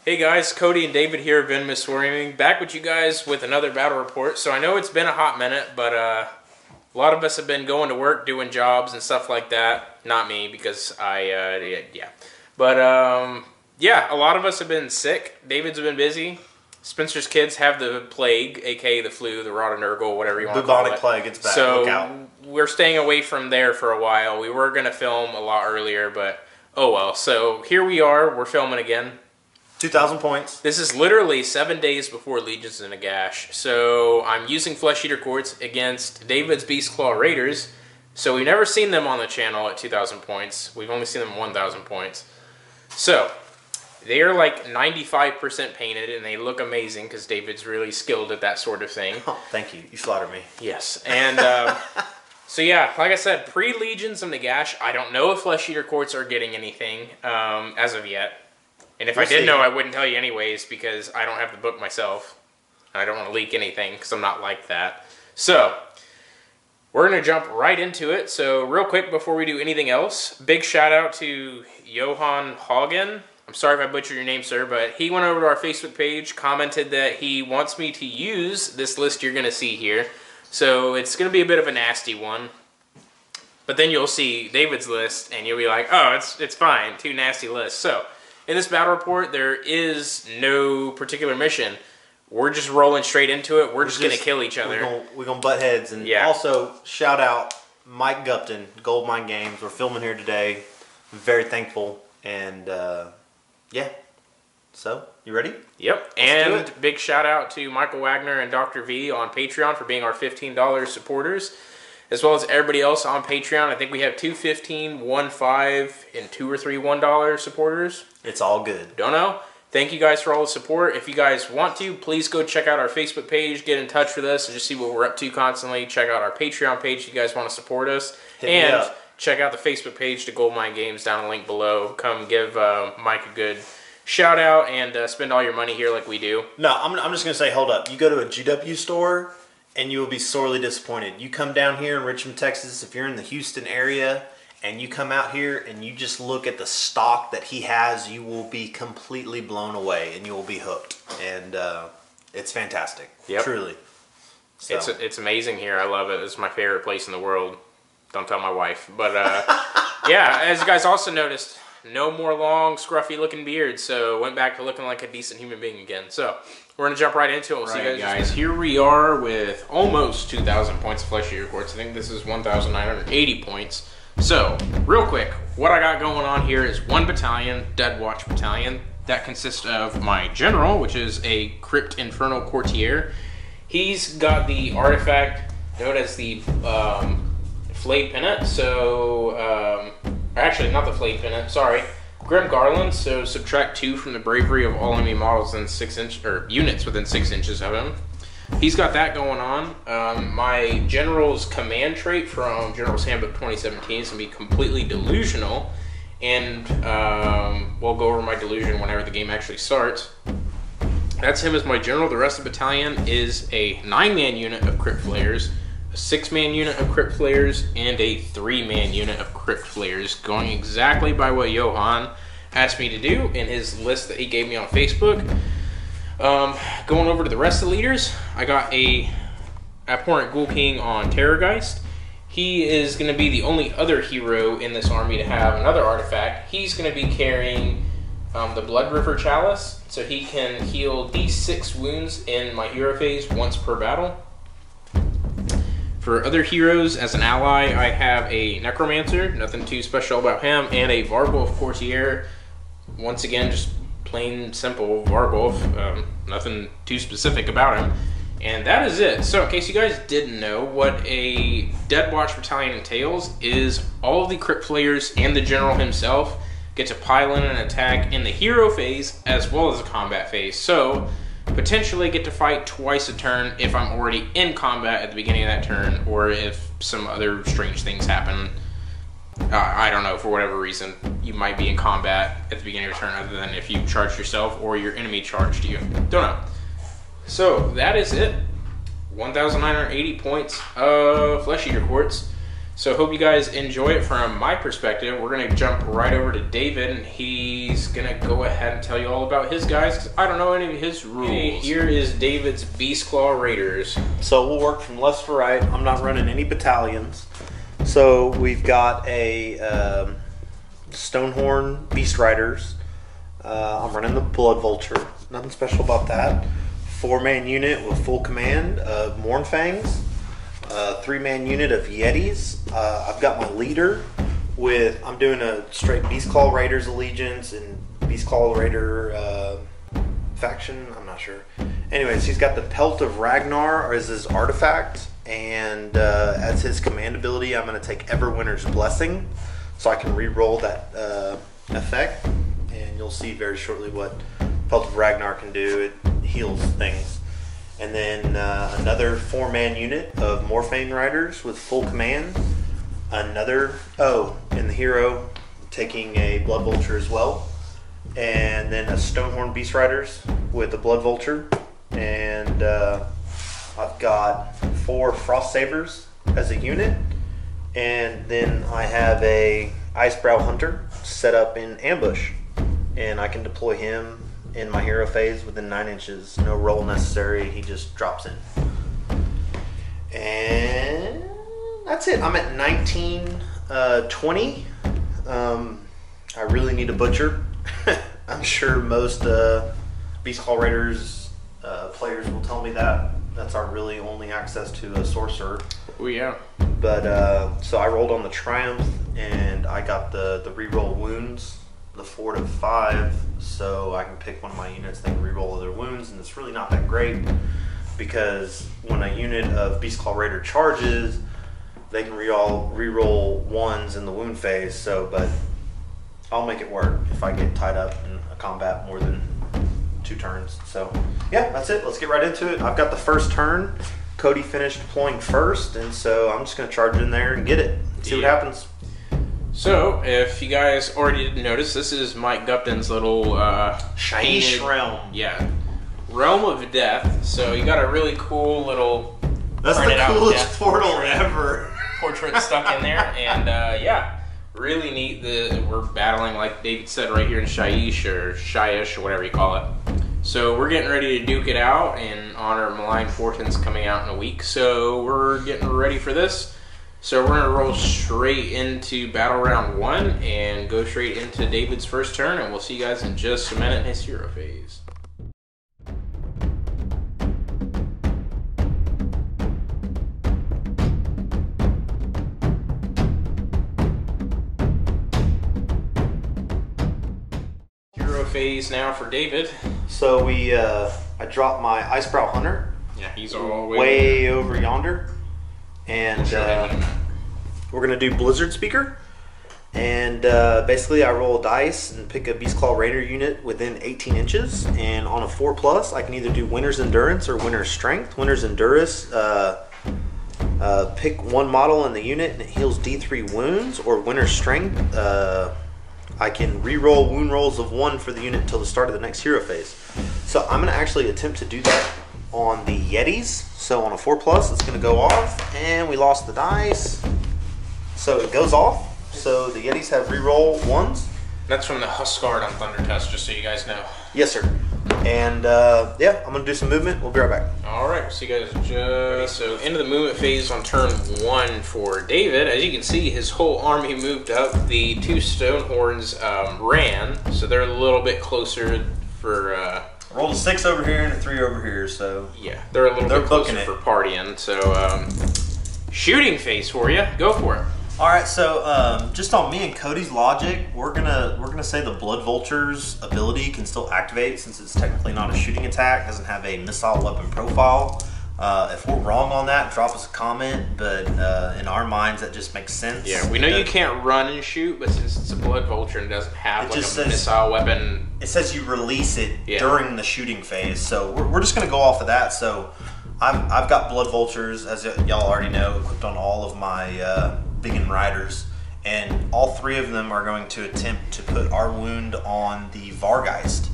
Hey guys, Cody and David here of Venomous Wargaming, back with you guys with another battle report. So I know it's been a hot minute, but a lot of us have been going to work, doing jobs and stuff like that. Not me, because yeah. But yeah, a lot of us have been sick. David's been busy. Spencer's kids have the plague, aka the flu, the rot of Nurgle, whatever you want to call it. Bubonic plague, it's back. So look out. We're staying away from there for a while. We were going to film a lot earlier, but oh well. So here we are, we're filming again. 2,000 points. This is literally 7 days before Legions in a Gash. So I'm using Flesh Eater Quartz against David's Beastclaw Raiders. So we've never seen them on the channel at 2,000 points. We've only seen them at 1,000 points. So they are like 95% painted and they look amazing because David's really skilled at that sort of thing. Oh, thank you. You flattered me. Yes. And so yeah, like I said, pre-Legions in the Gash, I don't know if Flesh Eater Quartz are getting anything as of yet. And if I did know, I wouldn't tell you anyways because I don't have the book myself. I don't want to leak anything because I'm not like that. So, we're going to jump right into it. So, real quick before we do anything else, big shout out to Johan Hagen. I'm sorry if I butchered your name, sir, but he went over to our Facebook page, commented that he wants me to use this list you're going to see here. So, it's going to be a bit of a nasty one. But then you'll see David's list and you'll be like, oh, it's fine. Two nasty lists. So, in this battle report, there is no particular mission. We're just rolling straight into it. We're just going to kill each other. We're gonna butt heads. And yeah. Also, shout out Mike Gupton, Goldmine Games. We're filming here today. Very thankful. And, yeah. So, you ready? Yep. And big shout out to Michael Wagner and Dr. V on Patreon for being our $15 supporters. As well as everybody else on Patreon. I think we have 2 $15, 1 $5, and 2 or 3 $1 supporters. It's all good. Don't know. Thank you guys for all the support. If you guys want to, please go check out our Facebook page, get in touch with us, and just see what we're up to constantly. Check out our Patreon page if you guys want to support us. And check out the Facebook page to Goldmine Games down the link below. Come give Mike a good shout out and spend all your money here like we do. No, I'm just going to say, hold up. You go to a GW store and you will be sorely disappointed. You come down here in Richmond, Texas, if you're in the Houston area, and you come out here and you just look at the stock that he has, you will be completely blown away and you will be hooked. And it's fantastic. Yep. Truly. So. It's amazing here. I love it. It's my favorite place in the world. Don't tell my wife. But yeah, as you guys also noticed, no more long, scruffy looking beards. So went back to looking like a decent human being again. So we're going to jump right into it. We'll see you guys. Here we are with almost 2,000 points of Flesh Eater Quartz. I think this is 1,980 points. So, real quick, what I got going on here is 1 battalion, Dead Watch Battalion. That consists of my general, which is a Crypt Infernal Courtier. He's got the artifact known as the Flayed Pennant. So, actually, not the Flayed Pennant, sorry. Grim Garland, so subtract 2 from the bravery of all enemy models in 6 inches, or units within 6 inches of him. He's got that going on. My General's command trait from General's Handbook 2017 is going to be completely delusional. And we'll go over my delusion whenever the game actually starts. That's him as my General. The rest of the battalion is a 9-man unit of Crypt Flayers, a 6-man unit of Crypt Flayers, and a 3-man unit of Crypt Flayers, going exactly by what Johan asked me to do in his list that he gave me on Facebook. Going over to the rest of the leaders, I got a Abhorrent Ghoul King on Terrorgeist. He is going to be the only other hero in this army to have another artifact. He's going to be carrying the Blood River Chalice, so he can heal D6 wounds in my hero phase once per battle. For other heroes, as an ally, I have a Necromancer, nothing too special about him, and a Vargolf Courtier. Once again, just plain simple Vargolf, nothing too specific about him. And that is it. So in case you guys didn't know, what a Dead Watch Battalion entails is all of the Crypt Flayers and the General himself get to pile in an attack in the hero phase as well as the combat phase. So potentially get to fight twice a turn if I'm already in combat at the beginning of that turn, or if some other strange things happen I don't know, for whatever reason, you might be in combat at the beginning of your turn other than if you charged yourself or your enemy charged you. Don't know. So, that is it. 1,980 points of Flesh Eater Quartz. So, hope you guys enjoy it from my perspective. We're going to jump right over to David, and he's going to go ahead and tell you all about his guys, because I don't know any of his rules. Okay, here is David's Beastclaw Raiders. So, we'll work from left to right. I'm not running any battalions. So, we've got a Stonehorn Beast Riders. I'm running the Blood Vulture. Nothing special about that. 4-man unit with full command of Mournfangs. 3-man unit of Yetis. I've got my leader with, I'm doing a straight Beastclaw Raiders allegiance and Beastclaw Raider faction. I'm not sure. Anyways, he's got the Pelt of Ragnar as his artifact, and as his command ability, I'm going to take Everwinter's Blessing, so I can re-roll that effect, and you'll see very shortly what Pelt of Ragnar can do. It heals things. And then another 4-man unit of Morphane Riders with full command. Another, and the hero taking a Blood Vulture as well. And then a Stonehorn Beast Riders with a Blood Vulture. And I've got 4 Frost Sabers as a unit. And then I have a Icebrow Hunter set up in ambush. And I can deploy him in my hero phase within 9 inches. No roll necessary. He just drops in. And that's it. I'm at 1920. I really need a butcher. I'm sure most Beastclaw Raiders players will tell me that. That's our really only access to a sorcerer. Oh yeah. But so I rolled on the Triumph, and I got the reroll wounds, the 4 to 5, so I can pick one of my units, they can reroll their wounds, and it's really not that great, because when a unit of Beastclaw Raider charges, they can reroll 1s in the wound phase, but I'll make it work if I get tied up in a combat more than 2 turns. So yeah, that's it. Let's get right into it. I've got the first turn. Cody finished deploying first, and so I'm just going to charge in there and get it. See what happens. So, if you guys already didn't notice, this is Mike Gupton's little Shaiish realm. Yeah, Realm of Death. So you got a really cool little That's the coolest portal ever. Portrait stuck in there, and yeah, really neat. We're battling, like David said, right here in Shaiish or Shaiish or whatever you call it. So we're getting ready to duke it out in honor of Malign Fortunes coming out in a week. So we're getting ready for this. So we're going to roll straight into Battleground 1 and go straight into David's first turn, and we'll see you guys in just a minute in his hero phase. Hero phase now for David. So I dropped my Icebrow Hunter. Yeah, he's all way over yonder. And we're going to do Blizzard Speaker. And basically I roll a dice and pick a Beastclaw Raider unit within 18 inches. And on a 4+, I can either do Winter's Endurance or Winter's Strength. Winter's Endurance, pick one model in the unit and it heals D3 wounds. Or Winter's Strength, I can re-roll wound rolls of 1 for the unit until the start of the next hero phase. So I'm going to actually attempt to do that on the Yetis. So on a 4+, it's going to go off, and we lost the dice. So it goes off. So the Yetis have reroll 1s. That's from the Huskard on Thunder Test, just so you guys know. Yes, sir. And yeah, I'm going to do some movement. We'll be right back. All right, so you guys just so into the movement phase on turn 1 for David. As you can see, his whole army moved up. The 2 Stonehorns ran, so they're a little bit closer for. Rolled a 6 over here and a 3 over here, so yeah, they're a little bit closer for partying. So shooting phase for you. Go for it. All right, so just on me and Cody's logic, we're gonna say the Blood Vulture's ability can still activate since it's technically not a shooting attack, doesn't have a missile weapon profile. If we're wrong on that, drop us a comment, but in our minds that just makes sense. Yeah, we know you can't run and shoot, but since it's a Blood Vulture and doesn't have like a missile weapon... It says you release it during the shooting phase, so we're just going to go off of that. So I've got Blood Vultures, as y'all already know, equipped on all of my Biggin Riders, and all 3 of them are going to attempt to put our wound on the Vargeist.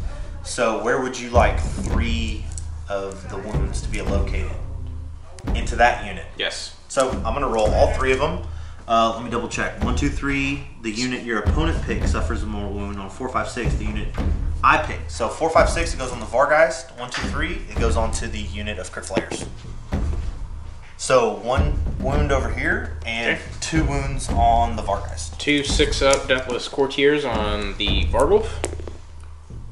So where would you like 3 of the wounds to be located? Into that unit. Yes. So I'm going to roll all 3 of them. Let me double check. 1, 2, 3. The unit your opponent picks suffers a mortal wound. On 4, 5, 6, the unit I pick. So 4, 5, 6, it goes on the Vargeist. 1, 2, 3, it goes on to the unit of Crit Flayers. So 1 wound over here and 2 wounds on the Vargeist. 2 6-up Deathless Courtiers on the Vargulf.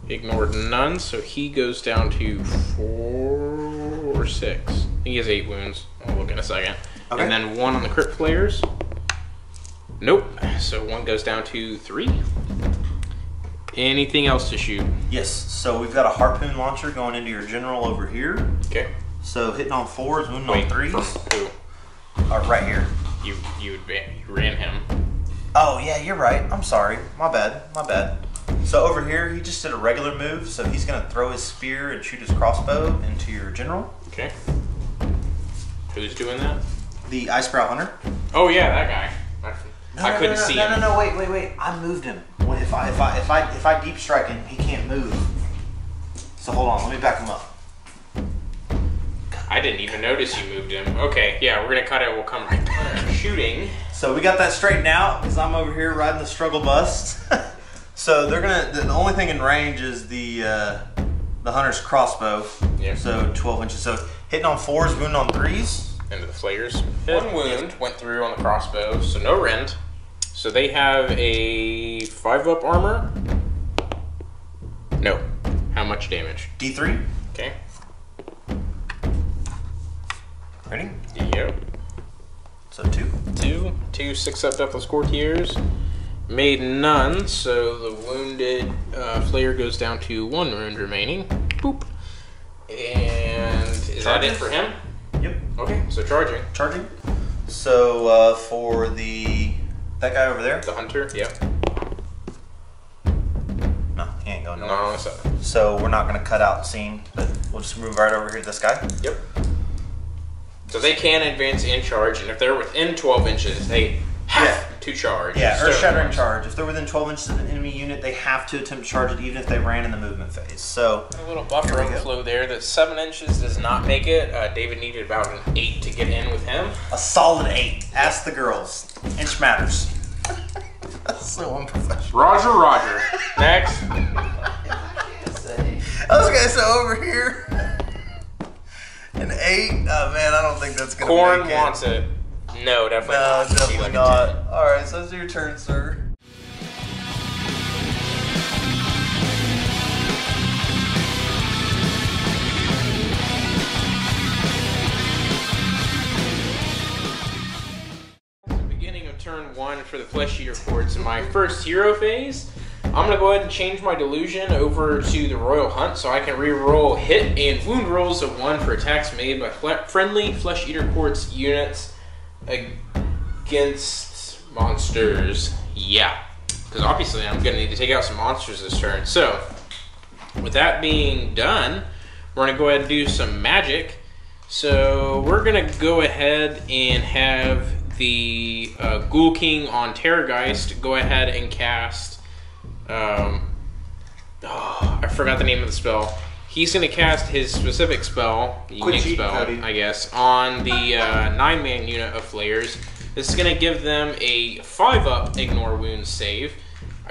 Ignored none, so he goes down to 4 or 6. I think he has 8 wounds. I'll look in a second. Okay. And then 1 on the Crit Flayers. Nope. So 1 goes down to 3. Anything else to shoot? Yes. So we've got a harpoon launcher going into your general over here. Okay. So hitting on 4s, wounding on 3s. Who? Right here. You ran him. Oh yeah, you're right. I'm sorry. My bad. My bad. So over here, he just did a regular move. So he's going to throw his spear and shoot his crossbow into your general. Okay. Who's doing that? The Icebrow Hunter. Oh yeah, that guy. I couldn't see him. No, wait. I moved him. If I deep strike him, he can't move. So hold on, let me back him up. I didn't even notice you moved him. Okay, yeah, we're gonna cut it. We'll come right back. Shooting. So we got that straightened out because I'm over here riding the struggle bust. So they're gonna. The only thing in range is the hunter's crossbow. Yeah. So 12 inches. So hitting on 4s, wounding on 3s. Into the flayers. 1 wound went through on the crossbow, so no rend. So they have a 5-up armor. No. How much damage? D3. Okay. Ready? Yep. So 2. 2 6-up Deathless Courtiers. Made none, so the wounded Flayer goes down to 1 wound remaining. Boop. And is that it for him? Yep. Okay, so charging. Charging. So for that guy over there? The hunter, yep. No, he ain't going nowhere. No, so we're not going to cut out scene, but we'll just move right over here to this guy. Yep. So they can advance and charge, and if they're within 12 inches, they have to charge. Yeah, earth-shattering charge. If they're within 12 inches of an enemy unit, they have to attempt to charge it even if they ran in the movement phase. So a little buffer overflow there. That 7 inches does not make it. David needed about an 8 to get in with him. A solid 8. Ask the girls. Inch matters. That's so unprofessional. Roger. Next. Okay, so over here, an 8. Oh man, I don't think that's gonna make it. Corn wants it. No, definitely not. No, definitely not. Alright, so it's your turn, sir. Beginning of turn 1 for the Flesh Eater Courts in my first hero phase. I'm going to go ahead and change my delusion over to the Royal Hunt so I can re-roll hit and wound rolls of 1 for attacks made by friendly Flesh Eater Courts units against monsters. Yeah, because obviously I'm going to need to take out some monsters this turn. So, with that being done, we're going to go ahead and do some magic. So, we're going to go ahead and have the Ghoul King on Terrorgeist go ahead and cast... I forgot the name of the spell. He's going to cast his specific spell, unique spell, I guess, on the 9-man unit of Flayers. This is going to give them a 5-up Ignore Wounds save.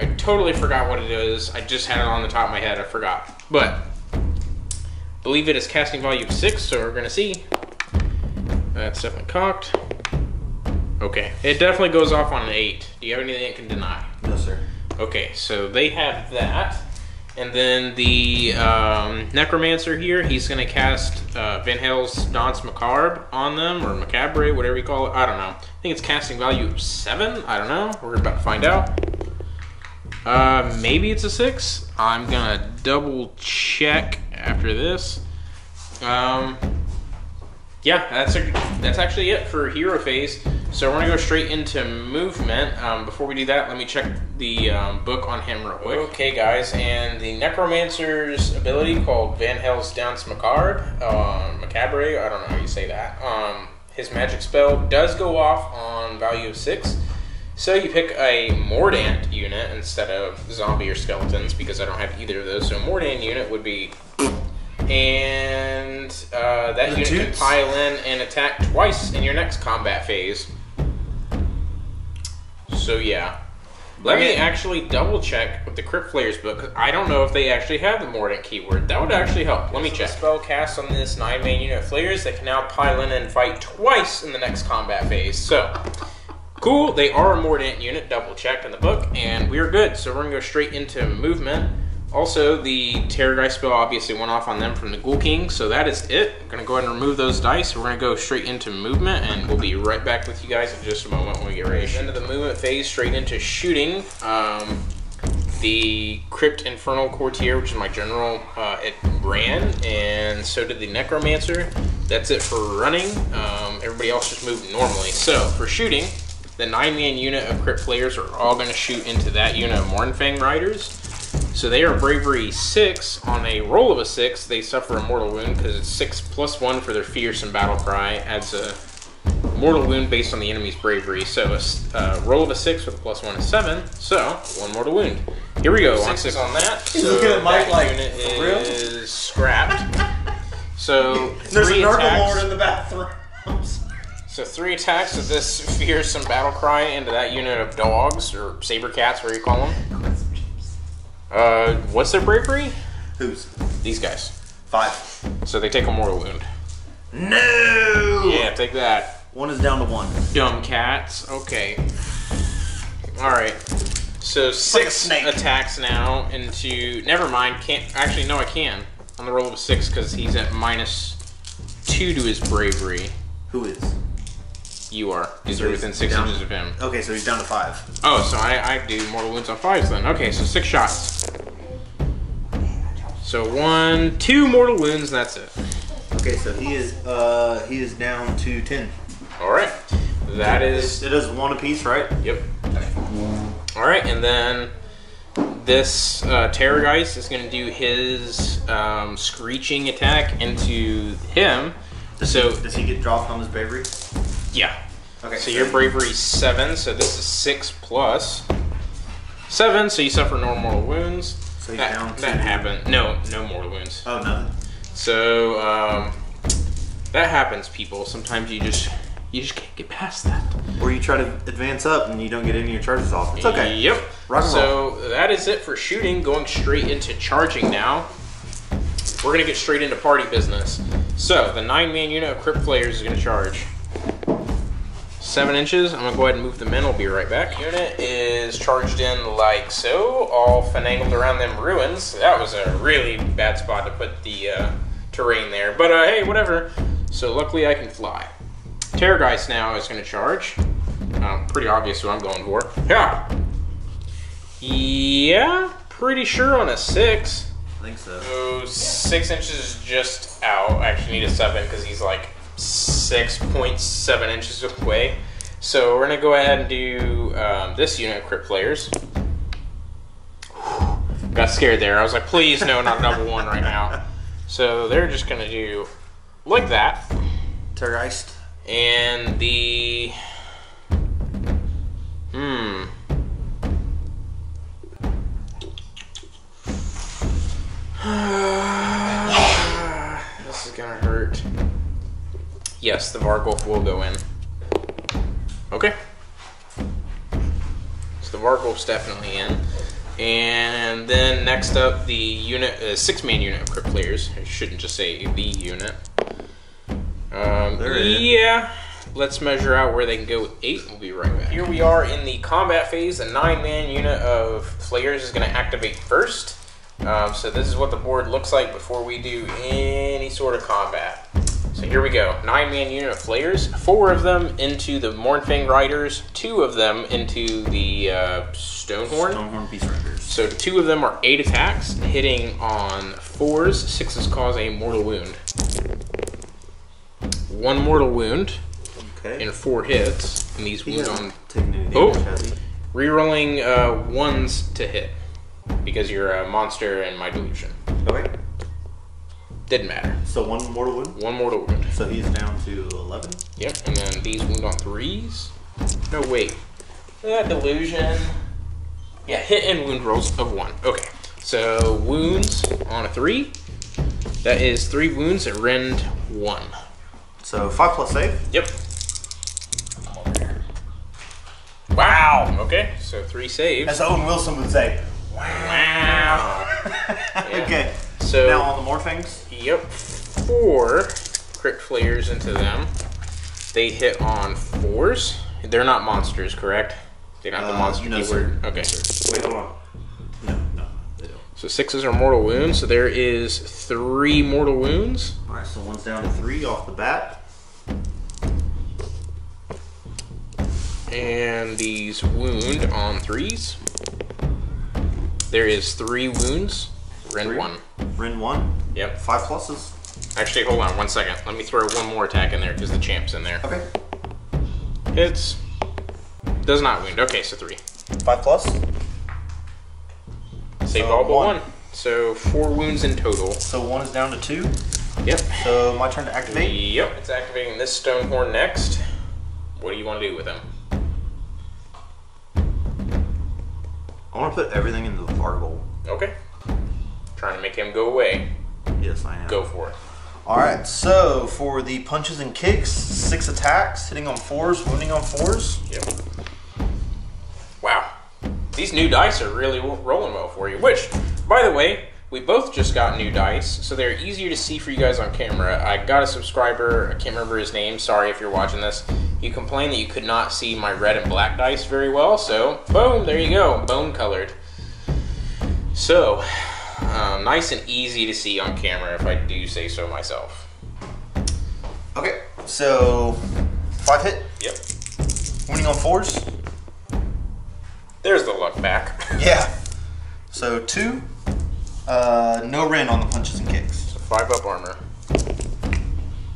I totally forgot what it is. I just had it on the top of my head. I forgot. But, I believe it is casting value of 6, so we're going to see. That's definitely cocked. Okay. It definitely goes off on an 8. Do you have anything that can deny? No, sir. Okay, so they have that. And then the Necromancer here, he's going to cast Van Hale's Danse Macabre on them, or Macabre, whatever you call it. I don't know. I think it's casting value of 7. I don't know. We're about to find out. Maybe it's a 6. I'm going to double check after this. Yeah, that's actually it for hero phase. So we're going to go straight into movement. Before we do that, let me check the book on him real quick. Okay, guys, and the Necromancer's ability called Van Hale's Danse Macabre, Macabre, I don't know how you say that. His magic spell does go off on value of 6. So you pick a Mordant unit instead of zombie or skeletons because I don't have either of those. So a Mordant unit would be, and that unit can pile in and attack twice in your next combat phase. So yeah. Let me actually double check with the Crypt Players book, because I don't know if they actually have the Mordant keyword. That would actually help. Let me check. Spell cast on this 9-man unit of Flayers that can now pile in and fight twice in the next combat phase. So, cool. They are a Mordant unit, double checked in the book, and we are good. So we're going to go straight into movement. Also, the Terrorgeist spell obviously went off on them from the Ghoul King, so that is it. I'm going to go ahead and remove those dice. We're going to go straight into movement, and we'll be right back with you guys in just a moment when we get ready. Into the movement phase, straight into shooting. The Crypt Infernal Courtier, which is my general, it ran, and so did the Necromancer. That's it for running. Everybody else just moved normally. So, for shooting, the 9-man unit of Crypt Players are all going to shoot into that unit of Mournfang Riders. So they are Bravery 6. On a roll of a 6, they suffer a mortal wound because it's 6+1 for their Fierce and Battle Cry. Adds a mortal wound based on the enemy's bravery. So a roll of a 6 with a +1 is 7. So 1 mortal wound. Here we go. 6 on that. He's looking at Mike like, unit is scrapped. So there's a 3 Nurgle attacks. Lord in the bathroom. So 3 attacks with this Fierce and Battle Cry into that unit of dogs or saber cats, whatever you call them. What's their bravery? Whose? These guys. 5. So they take a mortal wound. No! Yeah, take that. 1 is down to 1. Dumb cats. Okay. Alright. So 6 attacks now into... Never mind. Can't... Actually, no, I can. On the roll of a 6 because he's at -2 to his bravery. Who is? You are. Because you're he's within 6 down- inches of him. Okay, so he's down to 5. Oh, so I do mortal wounds on 5s then. Okay, so 6 shots. So 2 mortal wounds, and that's it. Okay, so he is down to 10. Alright. That is... It is 1 apiece, right? Yep. Alright, and then this Terrorgeist is going to do his screeching attack into him. Does he get dropped on his bravery? Yeah. Okay. So your bravery is 7, so this is 6 plus 7, so you suffer no mortal wounds. So he's down to... That happened. No mortal wounds. Oh, nothing. So that happens, people. Sometimes you just can't get past that. Or you try to advance up and you don't get any of your charges off. It's okay. Yep. Rock and roll. So that is it for shooting. Going straight into charging now. We're going to get straight into party business. So the 9-man unit of Crypt Players is going to charge. 7 inches. I'm going to go ahead and move them in. I'll be right back. Unit is charged in like so, all finangled around them ruins. That was a really bad spot to put the terrain there. But hey, whatever. So luckily I can fly. Terrorgeist now is going to charge. Pretty obvious what I'm going for. Yeah. Yeah, pretty sure on a 6. I think so. So 6 inches is just out. I actually need a 7 because he's like 6.7 inches away. So we're gonna go ahead and do this unit of Crypt Players. Got scared there. I was like, please no, not double 1 right now. So they're just gonna do like that. Terrorgeist. And the this is gonna hurt. Yes, the Vargulf will go in. Okay. So the Vargulf's definitely in. And then next up, the unit, 6-man unit of Crypt Players. I shouldn't just say the unit. Yeah. Let's measure out where they can go with 8. We'll be right back. Here we are in the combat phase. The 9-man unit of Flayers is going to activate first. So this is what the board looks like before we do any sort of combat. So here we go. 9-man unit of Flayers. 4 of them into the Mournfang Riders. 2 of them into the Stonehorn. Stonehorn Beast Raiders. So 2 of them are 8 attacks, hitting on 4s. 6s cause a mortal wound. 1 mortal wound. Okay. And 4 hits. And these wounds on... Taking any damage, has he? Rerolling 1s to hit. Because you're a monster in my delusion. Okay. Didn't matter. So 1 mortal wound? 1 mortal wound. So he's down to 11? Yep, and then these wound on 3s. No, wait. Delusion. Yeah, hit and wound rolls of 1. Okay, so wounds on a 3. That is 3 wounds at rend 1. So 5+ save. Yep. Wow. Okay, so 3 saves. As Owen Wilson would say. Wow. Yeah. Okay. So now on the morphings. Yep. 4 crit flares into them. They hit on 4s. They're not monsters, correct? They don't have the monster no, keyword. Sir. Okay. Wait, hold on. No, they don't. So 6s are mortal wounds. So there is 3 mortal wounds. All right, so one's down to 3 off the bat. And these wound on 3s. There is 3 wounds. Rend 1. Rend 1. Yep. 5 pluses. Actually, hold on 1 second. Let me throw one more attack in there because the champ's in there. Okay. Hits. Does not wound. Okay, so 3. 5 plus. Saved So all but 1. 1. So 4 wounds in total. So 1 is down to 2. Yep. So my turn to activate. Yep. It's activating this stone horn next. What do you want to do with him? I want to put everything into the Vargle. Okay. Trying to make him go away. Yes, I am. Go for it. Alright, so for the punches and kicks, 6 attacks, hitting on 4s, wounding on 4s. Yep. Wow. These new dice are really rolling well for you. Which, by the way, we both just got new dice, so they're easier to see for you guys on camera. I got a subscriber, I can't remember his name, sorry if you're watching this. You complained that you could not see my red and black dice very well, so boom, there you go, bone colored. So, nice and easy to see on camera if I do say so myself. Okay, so 5 hit, Yep. wounding on 4s. There's the luck back. Yeah. So 2, no rend on the punches and kicks. So 5 up armor.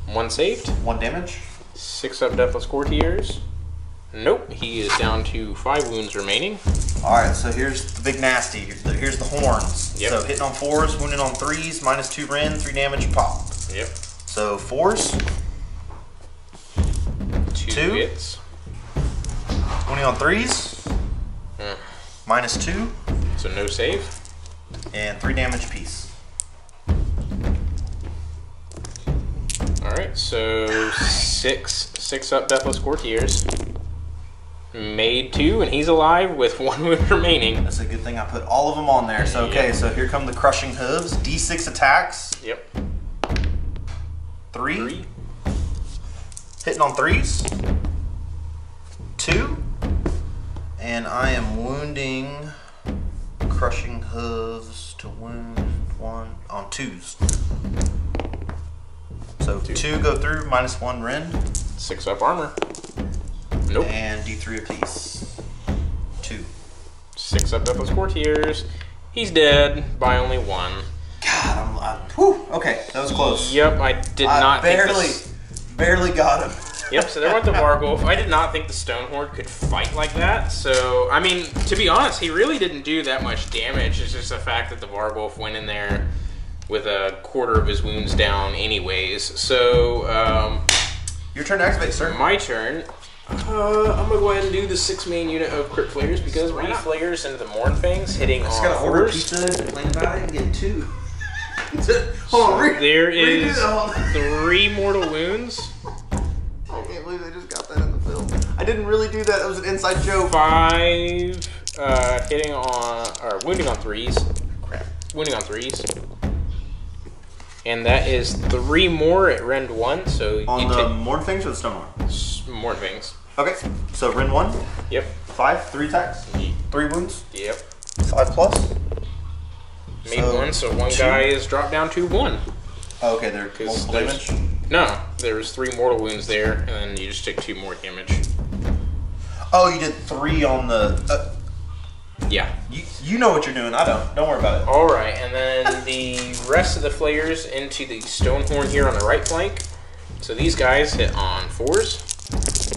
1 saved. 1 damage. 6 up Deathless Courtiers. Nope, he is down to 5 wounds remaining. Alright, so here's the big nasty. Here's the horns. Yep. So hitting on 4s, wounding on 3s, -2 rend, 3 damage pop. Yep. So 4s, 2 hits. wounding on 3s, -2, So no save. and 3 damage piece. Alright, so 6 up Deathless Courtiers. Made 2, and he's alive with 1 wound remaining. That's a good thing I put all of them on there. So okay, Yep. so here come the crushing hooves. D6 attacks. Yep. 3. Hitting on 3s. 2. And I am wounding crushing hooves to wound 1 on 2s. So 2 go through, -1 rend. 6 up armor. Nope. And D3 apiece. 2. 6 up Deathless Courtiers. He's dead by only 1. God, whew, okay, that was close. Yep, I did not barely, think barely got him. Yep, so there went the Vargolf. I did not think the Stonehorde could fight like that. So, I mean, to be honest, he really didn't do that much damage. It's just the fact that the Vargolf went in there with a quarter of his wounds down anyways. So, Your turn to activate, sir. my turn. I'm going to go ahead and do the 6 main unit of crit flares because 3 flares into the Mornfangs hitting Just on gotta order 4s. pizza and complain about it and get 2. Hold on, There is redo that. 3 mortal wounds. I can't believe they just got that in the film. I didn't really do that. That was an inside joke. 5 hitting on, or wounding on 3s. Crap. Wounding on 3s. And that is 3 more at rend 1, so On you the take Mornfangs or the Stonemark? more things. Okay, so rend 1, Yep. 5, 3 attacks, 3 wounds, Yep. 5 plus. Made So, 1, so one 2. guy is dropped down to 1. Oh, okay, they're multiple there's- damage. No, there was 3 mortal wounds there, and then you just take 2 more damage. Oh, you did 3 on the. Yeah. You know what you're doing. I don't. Don't worry about it. Alright, and then the rest of the flayers into the Stonehorn here on the right flank. So these guys hit on 4s.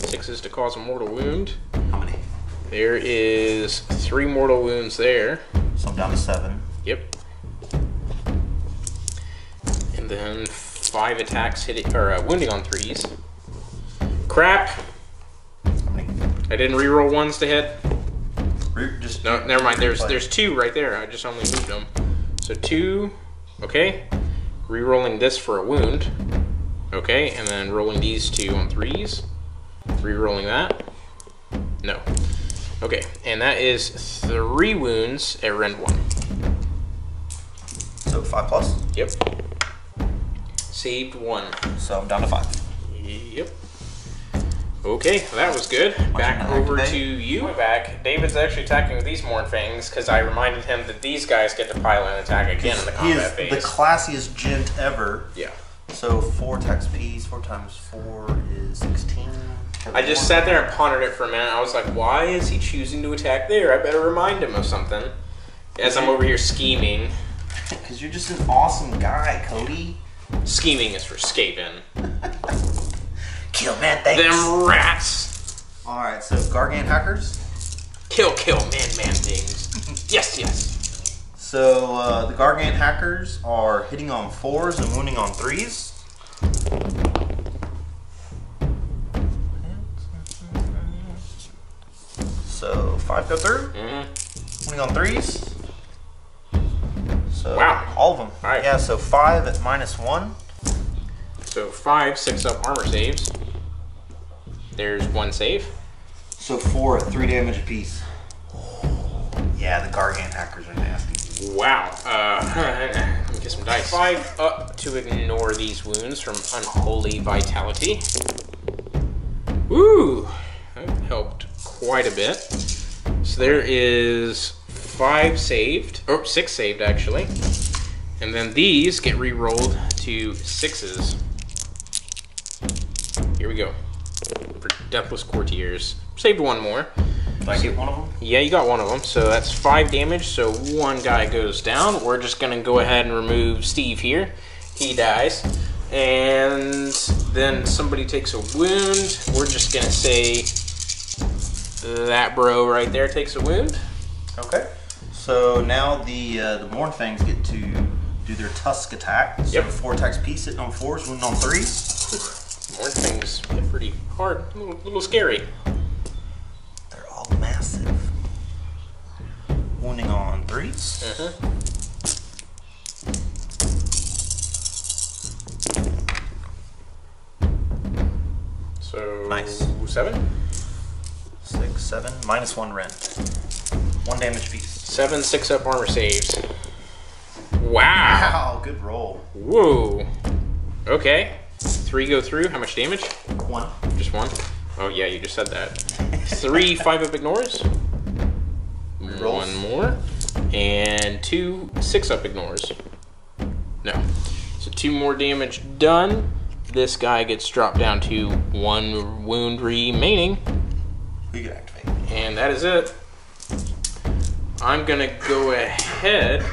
6s to cause a mortal wound. How many? There is 3 mortal wounds there. So I'm down to 7. Yep. And then 5 attacks hitting or wounding on 3s. Crap. How many? I didn't reroll ones to hit. Just No, never mind. There's 2 right there. I just only moved them. So 2. Okay. Rerolling this for a wound. Okay, and then rolling these 2 on 3s. Rerolling that. No. Okay, and that is 3 wounds at rend 1. So 5 plus? Yep. Saved 1. So I'm down to 5. Yep. Okay, that was good. Back over to you. Back. David's actually attacking with these Mornfangs because I reminded him that these guys get to pile and attack again in the combat phase. He is the classiest gent ever. Yeah. So 4 attacks apiece. 4 times 4 is 16. I just sat there and pondered it for a minute. I was like, why is he choosing to attack there? I better remind him of something. As I'm over here scheming. Because you're just an awesome guy, Cody. Scheming is for Skaven. Kill man things. Them rats. Alright, so Gargant hackers. Kill man things. Yes. So the Gargant hackers are hitting on 4s and wounding on 3s. So 5 go through. Wounding on 3s. So wow. All of them. Right. Yeah, so 5 at -1. So 5 6-up armor saves. There's 1 save. So 4 at 3 damage apiece. Yeah, the Gargant hackers are nasty. Wow. Let me get some dice. 5 up to ignore these wounds from Unholy Vitality. Woo! That helped quite a bit. So there is 5 saved, or 6 saved actually. And then these get re-rolled to 6s. Here we go. For Deathless Courtiers. Saved 1 more. Did I get one of them? Yeah, you got 1 of them. So that's 5 damage. So 1 guy goes down. We're just going to go ahead and remove Steve here. He dies. And then somebody takes a wound. We're just going to say that bro right there takes a wound. Okay. So now the Mornfangs get to do their Tusk attack. So Yep. 4 attacks apiece, hitting on 4s, wounding on 3s. Mornfangs hit pretty hard. A little scary. They're all massive. Wounding on 3s. So Nice. 7? 6, 7, -1 rend. 1 damage apiece. 7 6-up armor saves. Wow. Wow, good roll. Whoa. Okay. 3 go through. How much damage? 1. Just 1? Oh yeah, you just said that. 3 5-up ignores. Rerolls. 1 more. And 2 6-up ignores. No. So 2 more damage done. This guy gets dropped down to 1 wound remaining. We can activate. And that is it. I'm gonna go ahead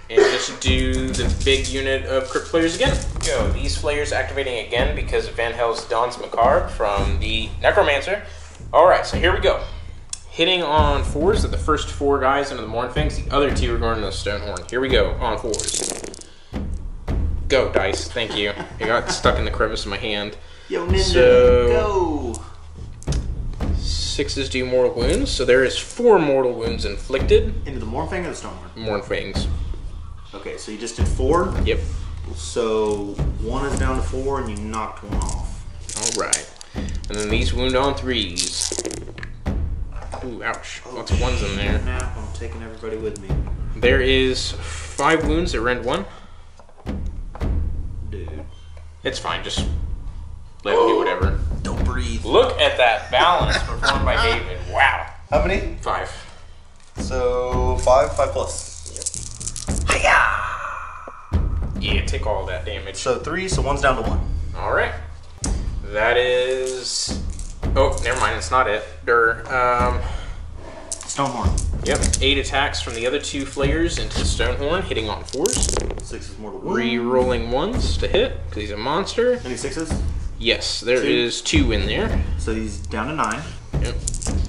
and just do the big unit of crypt players again. Go. These flayers activating again because of Van Hell's Danse Macabre from the Necromancer. Alright, so here we go. Hitting on 4s are the first 4 guys into the Mornfangs. The other 2 are going to the Stonehorn. Here we go, on 4s. Go, dice. Thank you. It got stuck in the crevice of my hand. Yo, Ninja, So- go! 6s do mortal wounds, so there is 4 mortal wounds inflicted. Into the Mornfang or the Stonehorn? Mornfangs. Okay, so you just did 4. Yep. So 1 is down to 4 and you knocked 1 off. Alright. And then these wound on 3s. Ooh, ouch. Lots of 1s in there. Now I'm taking everybody with me. There is 5 wounds at rend 1. Dude. It's fine, just let him do whatever. Don't breathe. Look at that balance performed by David. Wow. How many? 5. So 5 plus. Yeah, take all that damage. So 3, so 1's down to 1. Alright. That is... Oh, never mind, it's not it. Stonehorn. Yep, 8 attacks from the other 2 flayers into the Stonehorn, hitting on 4s. 6 is mortal wound. Re-rolling 1s to hit, because he's a monster. Any 6s? Yes, there 2. is 2 in there. So he's down to 9. Yep.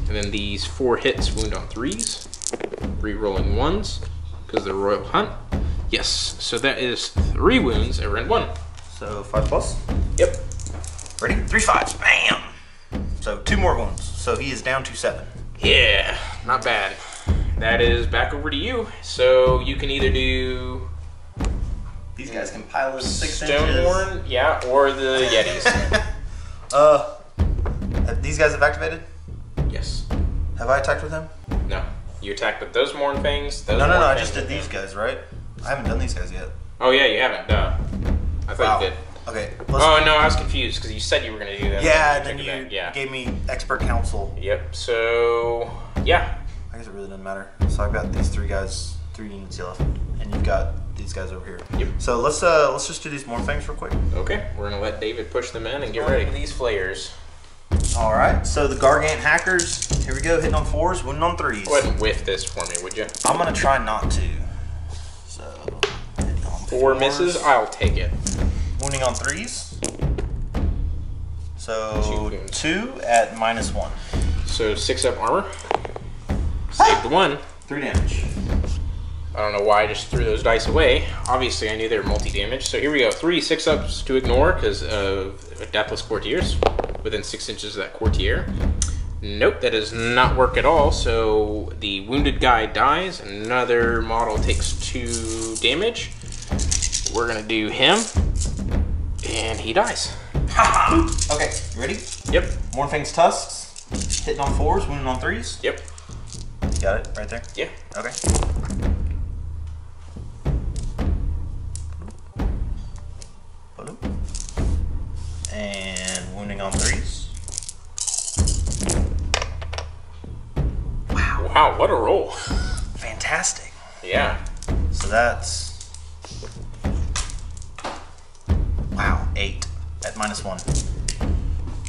And then these 4 hits wound on 3s. Re-rolling 1s, because they're Royal Hunt. Yes, so that is 3 wounds at rend 1. So 5 plus. Yep. Ready? 3 5s. Bam! So 2 more wounds. So he is down to 7. Yeah, not bad. That is back over to you. So you can either do These guys can pile in 6 inches. Stonehorn, yeah, or the Yetis. These guys have activated? Yes. Have I attacked with him? No. You attacked with those Morn Fangs. Those No, I Fangs just did these guys, right? I haven't done these guys yet. Oh yeah, you haven't. Duh. I thought you did. Okay. Oh no, I was confused because you said you were going to do that. Yeah, then you gave me expert counsel. Yep. So yeah. I guess it really doesn't matter. So I've got these 3 guys, 3 units left, and you've got these guys over here. Yep. So let's just do these more things real quick. Okay. We're gonna let David push them in and get ready for these flayers. All right. So the Gargant hackers. Here we go. Hitting on 4s, wounding on 3s. Go ahead and whiff this for me, would you? I'm gonna try not to. So hitting on 4 4s. misses. I'll take it. Wounding on 3s. So 2 at -1. So 6 up armor. Saved 1. 3 damage. I don't know why I just threw those dice away. Obviously, I knew they were multi-damage. So here we go. 3 6-ups to ignore because of Deathless Courtiers. Within 6 inches of that Courtier. Nope, that does not work at all. So the wounded guy dies. Another model takes 2 damage. We're going to do him. And he dies. Haha! Okay, you ready? Yep. Mornfang's tusks. Hitting on 4s, wounding on 3s. Yep. Got it right there? Yeah. Okay. And wounding on 3s. Wow. Wow, what a roll. Fantastic. Yeah. So that's... Wow, 8 at -1.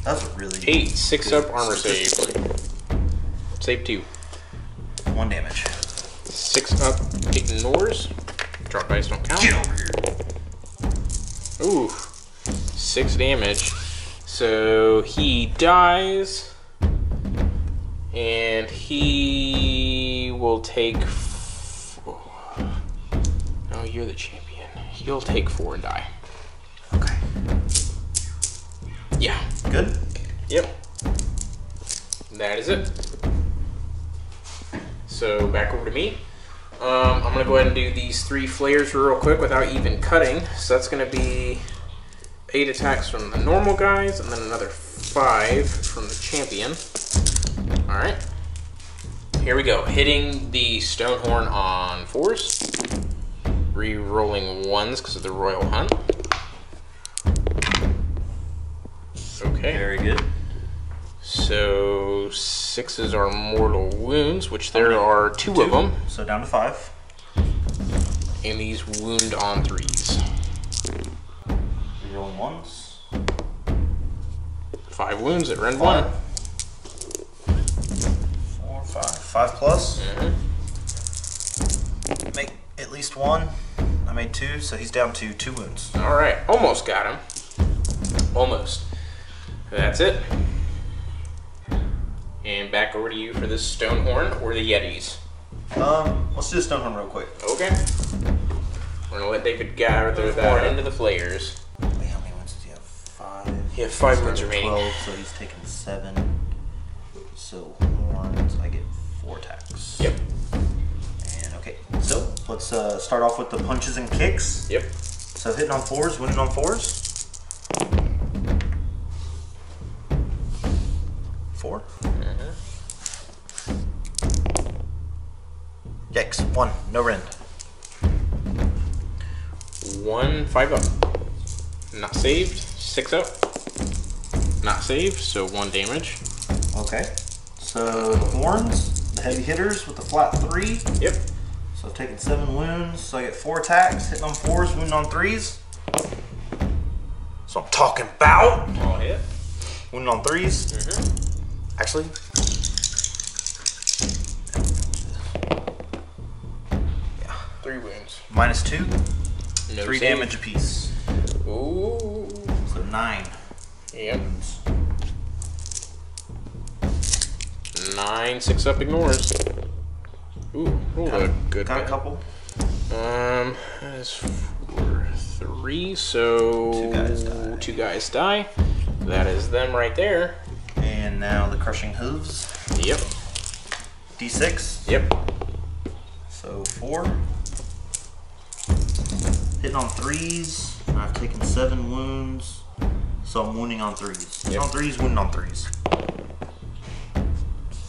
That's a really 8 6-up armor save. Save 2. 1 damage. 6-up ignores. Drop dice don't count. Get over here. Ooh. 6 damage. So he dies. And he will take... Oh, you're the champion. He'll take 4 and die. Okay. Yeah. Good? Yep. That is it. So back over to me. I'm going to go ahead and do these 3 flayers real quick without even cutting. So that's going to be 8 attacks from the normal guys and then another 5 from the champion. Alright. Here we go. Hitting the Stonehorn on 4s. Re-rolling 1s because of the Royal Hunt. Okay. Very good. So 6s are mortal wounds, which there are 2 of them. So down to 5. And these wound on 3s. Rerolling 1s. 5 wounds at rend 1. 4, 5. 5 plus. Make at least 1. I made 2, so he's down to 2 wounds. Alright, almost got him. Almost. That's it. And back over to you for this Stonehorn or the Yetis. Let's do the Stonehorn real quick. Okay. We're gonna let David gather that into the flayers. Wait, how many wounds does he have? 5. He has 5 wounds remaining. 12, so he's taken 7. So horns, I get 4 attacks. Yep. And okay, so let's start off with the punches and kicks. Yep. So hitting on 4s, wounding on 4s. 4. Yikes, 1, no rend. 1 5 up. Not saved. 6 up. Not saved, so 1 damage. Okay. So the horns, the heavy hitters with the flat 3. Yep. So I've taken 7 wounds, so I get 4 attacks, hitting on 4s, wounding on 3s. So I'm talking about. All hit. Wounding on 3s. Actually. Yeah. 3 wounds. -2. No 3 save. damage apiece. Ooh. So 9. Yep. 9 6 up ignores. Ooh, rolled a good Got a bit. couple. That's 4 3, so 2 guys die. 2 guys die. That is them right there. And And now the Crushing Hooves. Yep. D6. Yep. So 4. Hitting on 3s. I've taken 7 wounds. So I'm wounding on 3s. Yep. On 3s, wounding on 3s.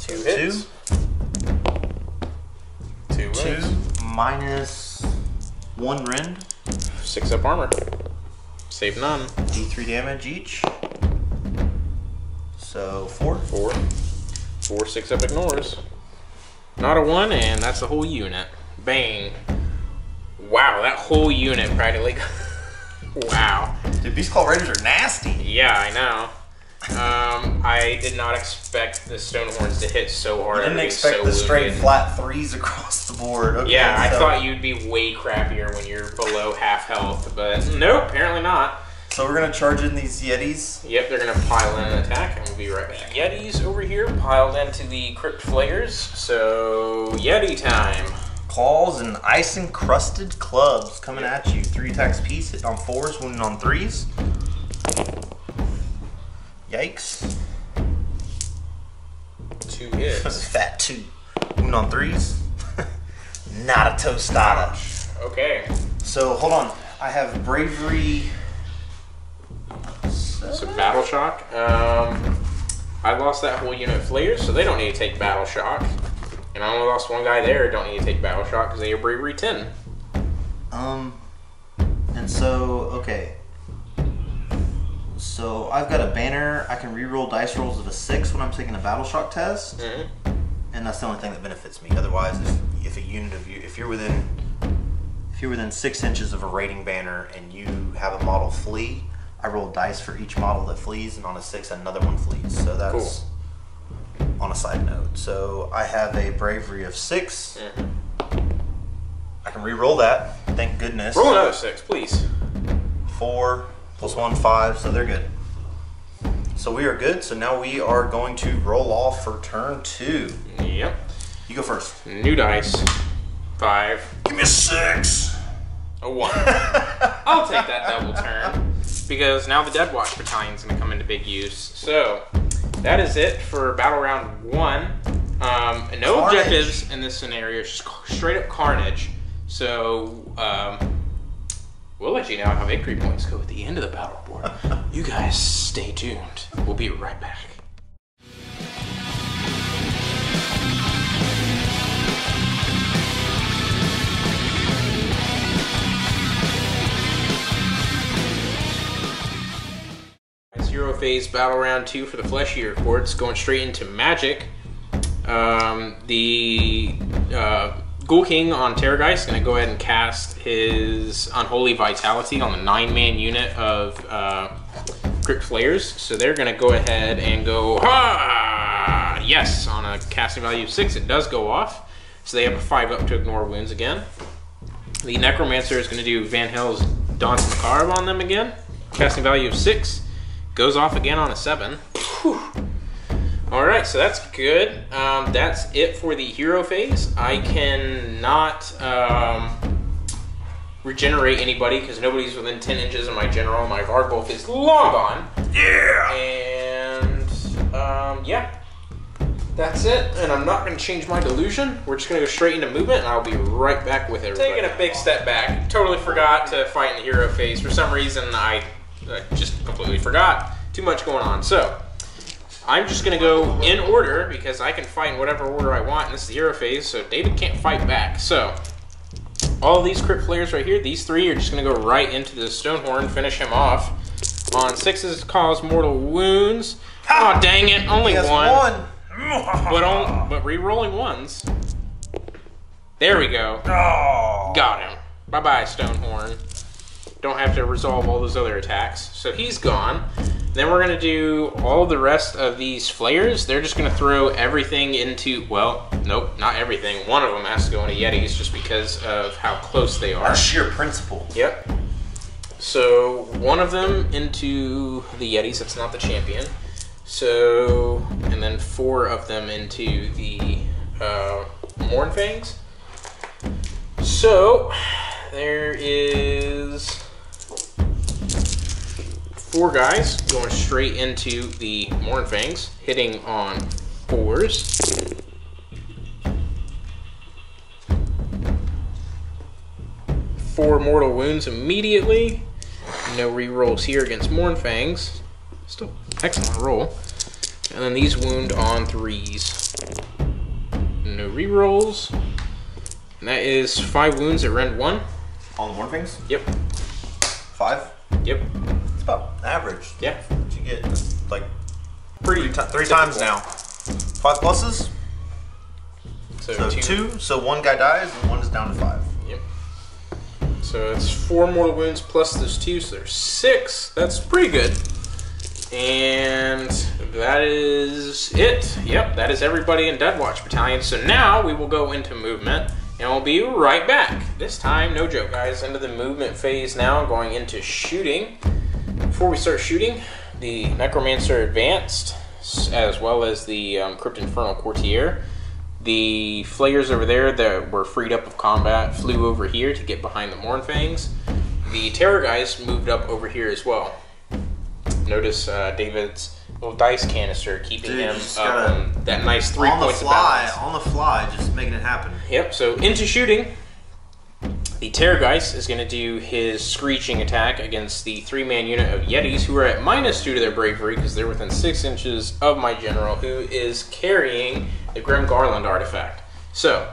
2 hits. 2 2 wounds. minus 1 rend. 6 up armor. Save none. D3 damage each. So 4. 4. 4 6 up ignores. Not a 1, and that's the whole unit. Bang. Wow, that whole unit practically. Wow. Dude, Beastclaw Raiders are nasty. Yeah, I know. I did not expect the Stonehorns to hit so hard. I didn't expect so the straight wounded. flat 3s across the board. Okay, Yeah, I so, thought you'd be way crappier when you're below half health, but nope, apparently not. So we're gonna charge in these Yetis. Yep, they're gonna pile in an attack, and we'll be right back. Yetis over here piled into the Crypt Flayers, so Yeti time. Claws and ice encrusted clubs coming at you. 3 attacks apiece, hitting on 4s, wounding on 3s. Yikes. 2 hits. Fat 2. Wounding on 3s. Not a tostada. Okay. So hold on. I have bravery. So Battle Shock. I lost that whole unit of Flayers, so they don't need to take Battle Shock. And I only lost 1 guy there, don't need to take Battle Shock because they have Bravery 10. And so, okay. So I've got a banner. I can reroll dice rolls of a 6 when I'm taking a Battle Shock test. Mm-hmm. And that's the only thing that benefits me. Otherwise, if a unit of you, if you're within 6 inches of a raiding banner and you have a model flee, I roll dice for each model that flees, and on a 6, another one flees. So that's cool. On a side note. So I have a bravery of 6. Mm-hmm. I can re-roll that. Thank goodness. Roll another 6, please. 4 plus 1, 5. So they're good. So we are good. So now we are going to roll off for turn 2. Yep. You go first. New dice. 5. Give me a 6. A 1. I'll take that double turn because now the Dead Watch Battalion is going to come into big use. So that is it for Battle Round 1. No Carnage. objectives in this scenario, just straight up carnage. So we'll let you know how victory points go at the end of the battle board. You guys stay tuned. We'll be right back. Hero Phase Battle Round 2 for the Flesh Eater Courts, going straight into Magic. The Ghoul King on Terrorgeist is going to go ahead and cast his Unholy Vitality on the 9-man unit of Crypt Flayers. So they're going to go ahead and go, ha! Yes, on a casting value of 6, it does go off. So they have a 5 up to ignore wounds again. The Necromancer is going to do Van Hell's Dance Macabre on them again. Casting value of 6. Goes off again on a 7. Alright, so that's good. That's it for the hero phase. I cannot regenerate anybody because nobody's within 10 inches of my general. My Vargolf is long gone. Yeah! And yeah, that's it. And I'm not going to change my delusion. We're just going to go straight into movement, and I'll be right back with everybody. Taking a big step back. Totally forgot to fight in the hero phase. For some reason, I just completely forgot. Too much going on. So I'm just going to go in order because I can fight in whatever order I want. And this is the hero phase, so David can't fight back. So all of these Crypt Flayers right here, these 3 are just going to go right into the Stonehorn, finish him off. On 6s, cause mortal wounds. Oh, dang it. Only 1. But re-rolling 1s. There we go. Oh. Got him. Bye-bye, Stonehorn. Don't have to resolve all those other attacks. So he's gone. Then we're going to do all the rest of these Flayers. They're just going to throw everything into, well, nope, not everything. One of them has to go into Yetis just because of how close they are. Our sheer principle. Yep. So one of them into the Yetis. That's not the champion. So, and then 4 of them into the Mournfangs. So there is 4 4 guys going straight into the Mornfangs, hitting on 4s. Four mortal wounds immediately. No rerolls here against Mornfangs. Still excellent roll. And then these wound on 3s. No rerolls. And that is 5 wounds at rend 1. On the Mornfangs? Yep. 5? Yep. It's about average. Yeah. What you get, like, Pretty three times now. 5 pluses? So 2. So 1 guy dies and 1 is down to 5. Yep. So it's 4 mortal wounds plus those 2, so there's 6. That's pretty good. And that is it. Yep, that is everybody in Deadwatch Battalion. So now we will go into movement, and we'll be right back. This time, no joke, guys, into the movement phase now, going into shooting. Before we start shooting, the Necromancer advanced, as well as the Crypt Infernal Courtier. The Flayers over there that were freed up of combat flew over here to get behind the Mornfangs. The Terror guys moved up over here as well. Notice David's little dice canister keeping him up on that nice 3 points of balance. On the fly, just making it happen. Yep, so into shooting. The Terrorgeist is going to do his screeching attack against the 3-man unit of Yetis, who are at -2 to their bravery because they're within 6 inches of my general, who is carrying the Grim Garland artifact. So,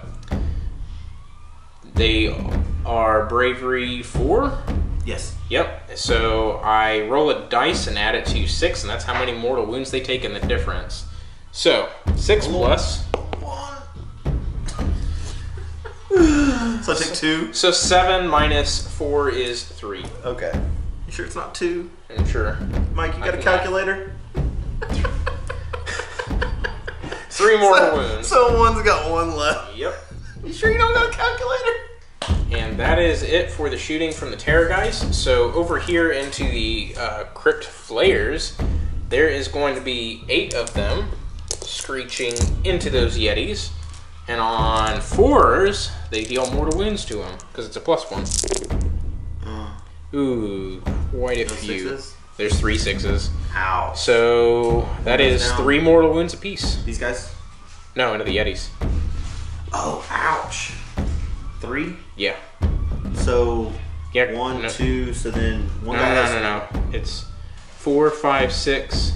they are bravery 4. Yes. Yep, so I roll a dice and add it to 6, and that's how many mortal wounds they take and the difference. So, 6 plus. 1. So I take 2. So 7 minus 4 is 3. Okay. You sure it's not 2? I'm sure. Mike, you got a calculator? 3 mortal wounds. So 1's got 1 left. Yep. You sure you don't got a calculator? And that is it for the shooting from the Terror guys. So over here into the Crypt Flayers, there is going to be 8 of them screeching into those Yetis. And on 4s, they deal mortal wounds to them because it's a +1. Ooh, quite a few. 6s? There's 3 6s. Ow. So that is down. 3 mortal wounds apiece. These guys? No, into the Yetis. Oh, ouch. 3? Yeah. So Yeah. 1, no. 2. So then one guy has No. It's 4, 5, 6.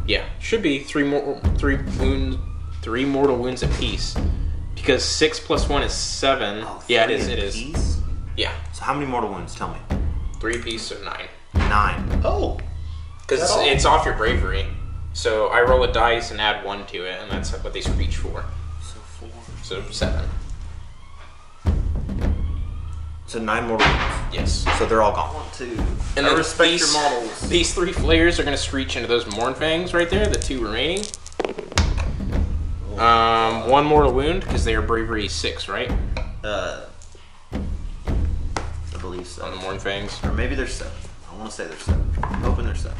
Yeah, should be 3 mortal wounds apiece. Because 6 plus 1 is 7. Oh, yeah, it 3 is. It is. apiece? Yeah, So how many mortal wounds? Tell me. 3 apiece, so 9. 9. Oh. Because Is that all? it's off your bravery. So I roll a dice and add 1 to it, and that's what they screech for. So 4. So 7. So 9 mortal wounds. Yes. So they're all gone. 1, 2. And I then respect these, your models. These 3 flayers are going to screech into those Mornfangs right there, the 2 remaining. 1 mortal wound, because they are bravery 6, right? I believe so. On the Mornfangs. Or maybe there's 7. I want to say there's 7. I'm hoping there's 7.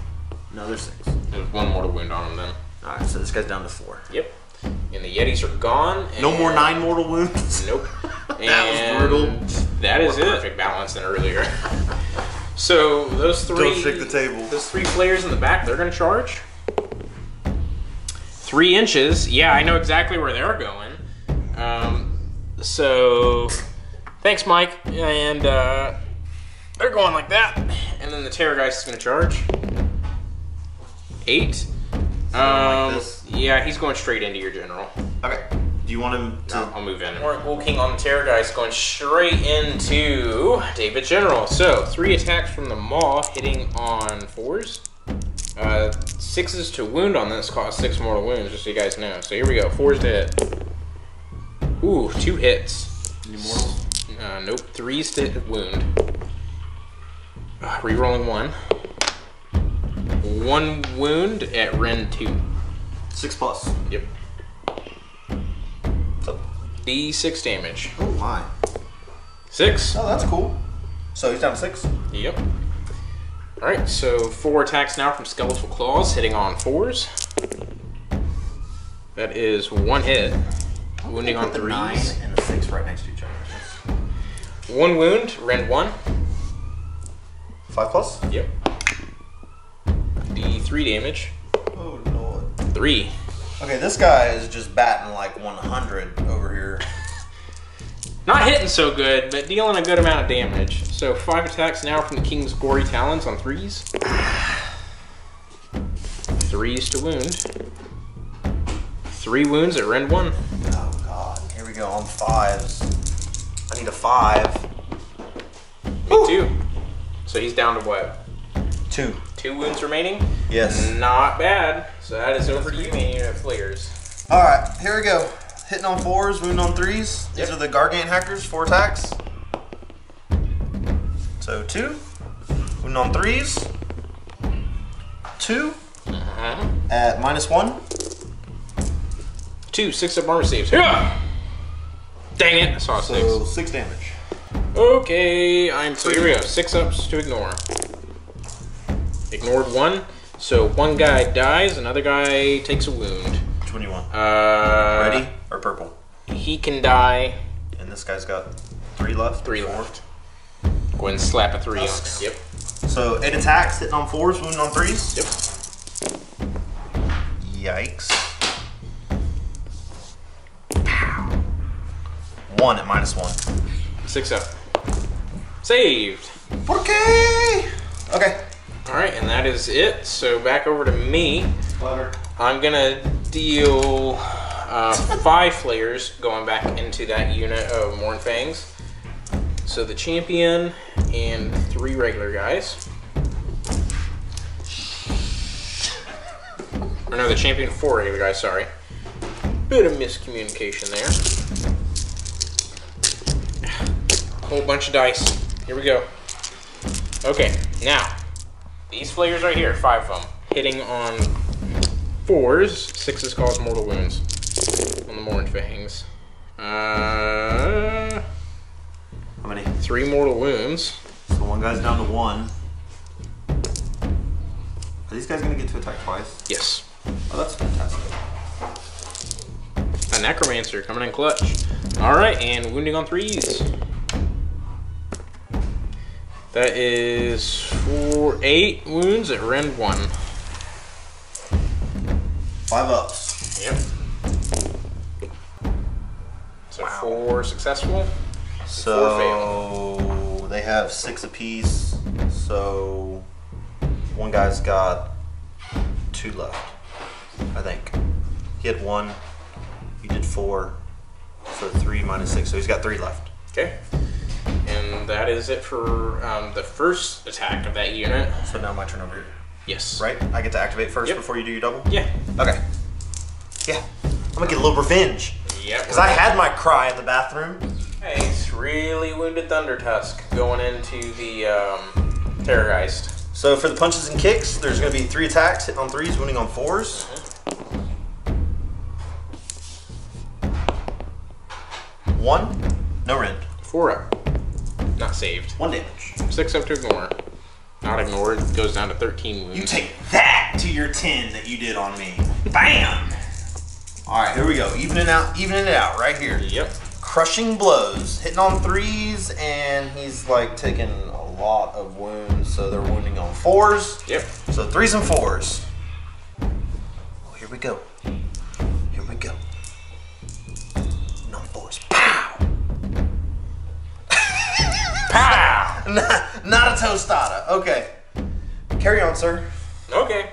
No, there's 6. There's 1 mortal wound on them then. Alright, so this guy's down to 4. Yep. And the Yetis are gone. And No more 9 mortal wounds? Nope. That was brutal. That is More it. perfect balance than earlier. So those 3. Don't shake the table. Those 3 flayers in the back, they're going to charge. 3 inches. Yeah, I know exactly where they're going. So thanks, Mike. And they're going like that. And then the Terrorgeist is going to charge. 8. Like this? Yeah, he's going straight into your general. Okay. Do you want him to... I'll move in. We'll King on the Terrorgeist going straight into David General. So 3 attacks from the Maw hitting on 4s. 6s to wound on this cost 6 mortal wounds, just so you guys know. So here we go. 4s to hit. Ooh, 2 hits. Any mortals? Nope. 3s to wound. Rerolling 1. 1 wound at Ren 2. 6 plus. Yep. So, D6 damage. oh my. 6. Oh, that's cool. So he's down to 6? Yep. Alright, so 4 attacks now from Skeletal Claws, hitting on 4s. That is 1 hit. Wounding on 3s. 9 and a 6 right next to each other. 1 wound, rend 1. 5+? Yep. D3 damage. Oh, Lord. 3. Okay, this guy is just batting like 100 over here. Not hitting so good, but dealing a good amount of damage. So 5 attacks now from the King's Gory Talons on 3s. 3s to wound. 3 wounds at rend 1. Oh god, here we go on 5s. I need a 5. Me too. So he's down to what? 2. 2 wounds remaining? Yes. Not bad. So that is over to you, main unit players. Alright, here we go. Hitting on 4s, wounding on 3s. These Yep. are the Gargant hackers, 4 attacks. So 2. Wounding on 3s. 2. At -1. 2 6-up armor saves. Yeah! Dang it, I saw a 6. So 6 damage. Okay, so here we go. 6-ups to ignore. Ignored 1. So 1 guy dies, another guy takes a wound. Which one do you want? Ready? Or purple? He can die. And this guy's got 3 left. 3 left. Go ahead and slap a 3 on Husks. there. Yep. So 8 attacks, hitting on 4s, wounding on 3s. Yep. Yikes. 1 at -1. 6-up. Saved. Okay. Okay. Alright, and that is it. So back over to me. I'm gonna deal 5 flayers going back into that unit of Mournfangs. So the champion and 3 regular guys. Or no, the champion 4 regular guys, sorry. Bit of miscommunication there. Whole bunch of dice. Here we go. Okay, now, these flayers right here, 5 of them, hitting on 4s, 6s cause mortal wounds on the Mournfangs. How many? 3 mortal wounds. So 1 guy's down to 1. Are these guys gonna get to attack twice? Yes. Oh, that's fantastic. A Necromancer coming in clutch. Alright, and wounding on 3s. That is 8 wounds at rend 1. 5 ups. Yep. So 4 successful. 4 fail. So they have 6 apiece. So 1 guy's got 2 left, I think. He had 1. You did 4. So 3 minus 6. So he's got 3 left. Okay. And that is it for the first attack of that unit. So now my turn over here. Yes. Right? I get to activate first Yep. before you do your double? Yeah. Okay. Yeah. I'm gonna get a little revenge. Yep. Because I had my cry in the bathroom. Nice. Really wounded Thunder Tusk going into the Terrorgeist. So for the punches and kicks, there's gonna be 3 attacks, hitting on 3s, wounding on 4s. 1, no rend. 4 up. Not saved. 1 damage. 6 up to ignore. Not ignored. Goes down to 13 wounds. You take that to your 10 that you did on me. Bam! Alright, here we go. Evening it out right here. Yep. Crushing blows. Hitting on 3s, and he's like taking a lot of wounds, so they're wounding on 4s. Yep. So 3s and 4s. Oh, here we go. Here we go. No 4s. Pow! Pow! Not a tostada. Okay. Carry on, sir. Okay.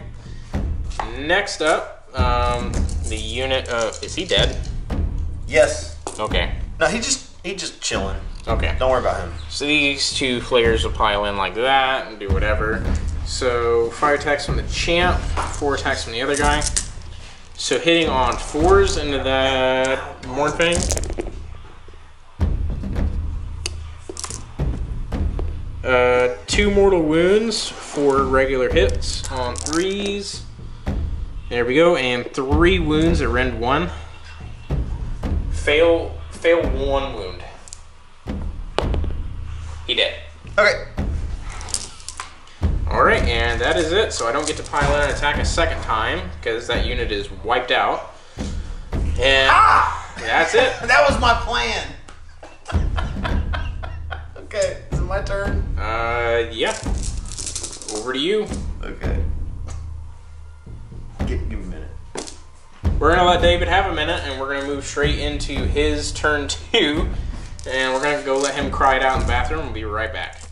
Next up, the unit of... Is he dead? Yes. Okay. No, he just chilling. Okay. Don't worry about him. So these 2 flayers will pile in like that and do whatever. So 5 attacks from the champ, 4 attacks from the other guy. So hitting on 4s into that Mournfang. 2 mortal wounds, 4 regular hits on 3s. There we go, and 3 wounds at rend 1. Fail 1 wound. He did. Okay. Alright, and that is it. So I don't get to pile in and attack a second time because that unit is wiped out. And that's it. That was my plan. Okay, is it my turn? Yeah. over to you. Okay. Give me a minute. We're gonna let David have a minute, and we're gonna move straight into his turn 2, and we're gonna go let him cry it out in the bathroom. We'll be right back.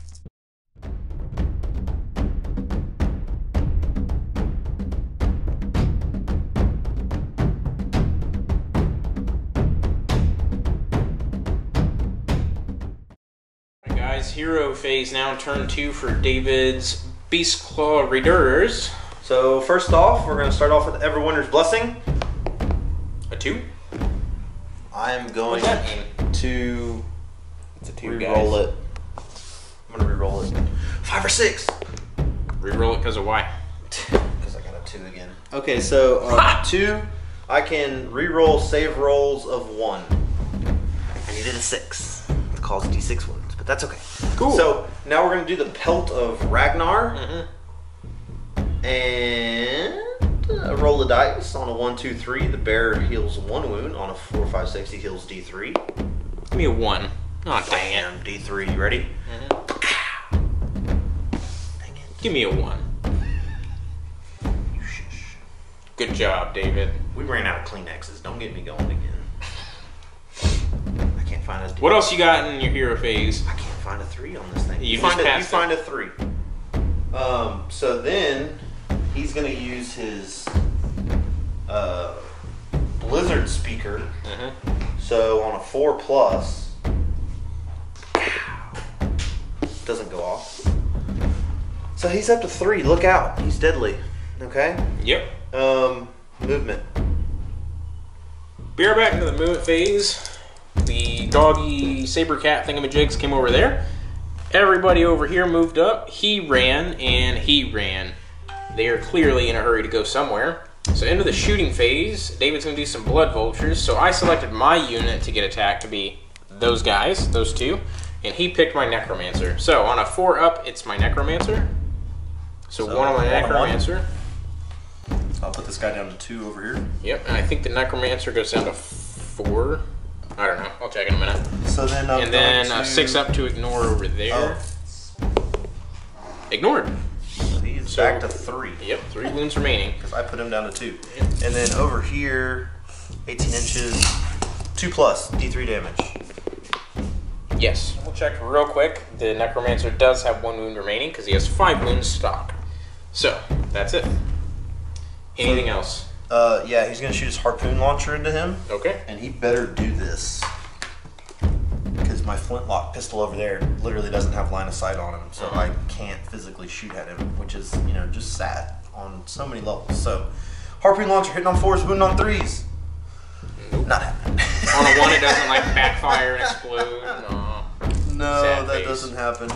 Alright guys, hero phase now, turn 2 for David's Beastclaw Raiders. So first off, we're going to start off with Everwinter's Blessing. A 2? I'm going What's that mean? to It's a 2, re-roll guys. it. I'm going to re-roll it. 5 or 6. Reroll it because of why? Because I got a 2 again. Okay, so 2, I can re-roll save rolls of 1. I needed a 6. It caused D6 wounds, but that's okay. Cool. So now we're going to do the Pelt of Ragnar. Mm-hmm. And roll the dice. On a 1, 2, 3, the bear heals 1 wound. On a 4, 5, 6, he heals D3. Give me a 1. Oh, dang it. Bam, D3. You ready? Mm-hmm. Dang it. Give me a 1. You shush. Good job, David. We ran out of Kleenexes. Don't get me going again. I can't find a. What else you got in your hero phase? I can't find a 3 on this thing. You find just a, passed you find a 3. So then he's gonna use his Blizzard Speaker. Mm-hmm. So on a 4 plus, doesn't go off. So he's up to 3. Look out, he's deadly. Okay. Yep. Movement. Be right back into the movement phase. The doggy saber cat thingamajigs came over there. Everybody over here moved up. He ran and he ran. They are clearly in a hurry to go somewhere. So into the shooting phase, David's going to do some blood vultures. So I selected my unit to get attacked to be those guys, those 2. And he picked my necromancer. So on a 4 up, it's my necromancer. So 1 on my necromancer. I'll put this guy down to 2 over here. Yep, and I think the necromancer goes down to 4. I don't know. I'll check in a minute. So then and then a 6 up to ignore over there. Ignored. So he's back to 3. Yep, 3 wounds remaining. Because I put him down to 2. And then over here, 18 inches, 2 plus, D3 damage. Yes. We'll check real quick. The necromancer does have 1 wound remaining because he has 5 wounds stock. So, that's it. Anything else? Yeah, he's going to shoot his harpoon launcher into him. Okay. And he better do this. Because my flintlock pistol over there literally doesn't have line of sight on him. So I can't physically shoot at him, which is, you know, just sad on so many levels. So, harpoon launcher hitting on 4s, wounding on 3s. Nope. Not happening. On a 1, it doesn't like backfire and explode. No, Sad that face. doesn't happen.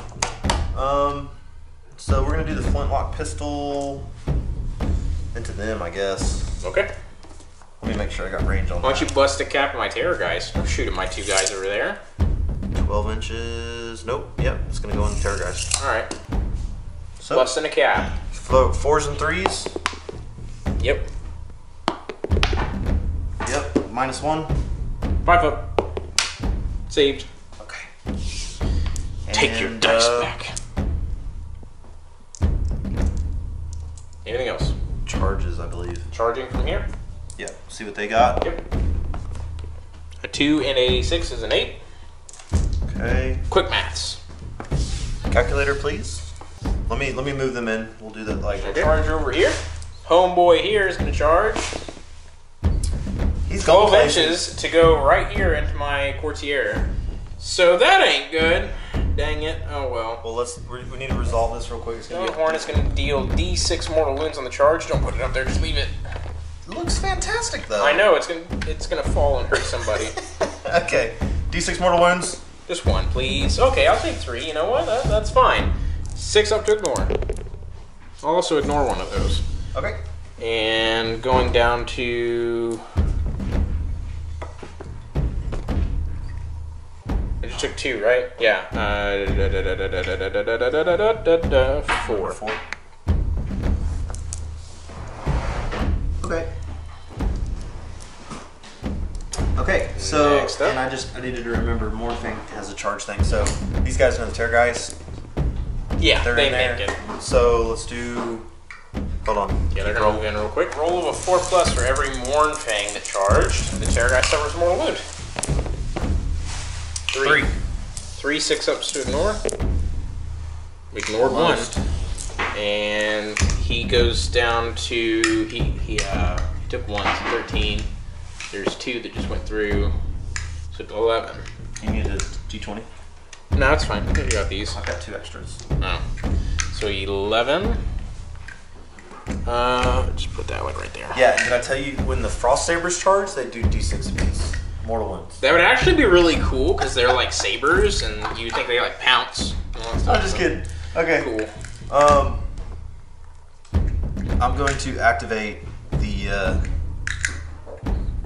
So we're going to do the flintlock pistol into them, I guess. Okay. Let me make sure I got range on Why don't that. you bust a cap at my terror guys? I'm shooting my 2 guys over there. 12 inches. Nope. Yep. It's going to go in the terror guys. Alright. So, Busting a cap. 4s and 3s. Yep. Yep. -1. 5 up. Saved. Okay. Take your dice back. Anything else? Charges, I believe. Charging from here. Yep. See what they got. Yep. A 2 and a 6 is an 8. Okay. Quick maths. Calculator, please. Let me move them in. We'll do that like. Okay. Charge over here. Homeboy here is going to charge. He's going 12 inches to go right here into my courtier. So that ain't good. Dang it. Oh well. Well, we need to resolve this real quick. It's gonna Stone Hornet's going to deal D6 mortal wounds on the charge. Don't put it up there. Just leave it. It looks fantastic, though. I know. It's gonna fall and hurt somebody. Okay. D6 mortal wounds. Just 1, please. Okay, I'll take 3. You know what? That's fine. 6 up to ignore. I'll also ignore 1 of those. Okay. And going down to... I just took 2, right? Yeah. 4. 4. Okay. Okay, so Next up. and I needed to remember Morphing has a charge thing. So these guys are the Terror guys. Yeah, They're they in there. make it. So let's do. Hold on. Yeah, they're gonna move in real quick. Roll of a 4+ for every Mournfang that charged. The Terrorgeist suffers mortal wound. 3. 3 6-ups to ignore. We ignored Almost. 1. And he goes down to he took 1, so 13. There's 2 that just went through. So 11. You need a D20? No, it's fine. You got these. I've got 2 extras. Oh. So 11. Just put that one right there. Yeah, did I tell you when the Frost Sabers charge, they do D6 apiece. Mortal wounds. That would actually be really cool because they're like sabers, and you think they like pounce. I'm just kidding. Okay. Cool. I'm going to activate the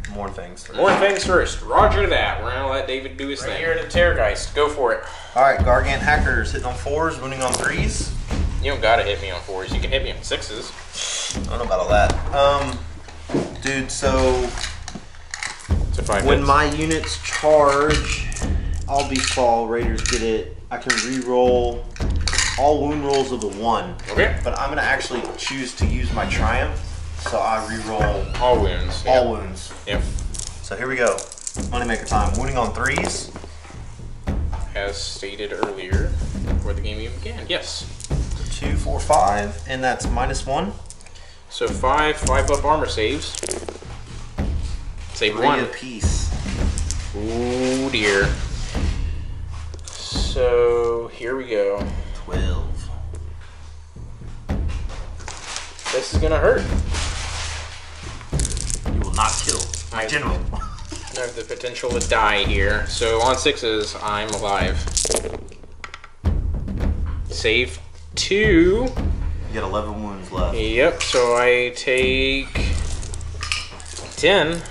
Mournfangs first. Mournfangs first. Roger that. We're gonna let David do his thing. Here to the Terrorgeist. Go for it. Alright, Gargant Hackers hitting on 4s, wounding on 3s. You don't gotta hit me on 4s. You can hit me on 6s. I don't know about all that. Dude, so It's a 5 when hits. my units charge, all Beastclaw Raiders get it. I can re-roll all wound rolls of the 1. Okay. But I'm gonna actually choose to use my Triumph, so I re-roll All wounds. all wounds. Yep. So here we go. Moneymaker time. Wounding on 3s. As stated earlier, before the game even began. Yes. 2, 4, 5, and that's -1. So 5 up armor saves. Save 3 1. apiece. Ooh dear. So here we go. 12. This is gonna hurt. You will not kill my general. I have the potential to die here. So on 6s, I'm alive. Save 2. You got 11 wounds left. Yep, so I take 10.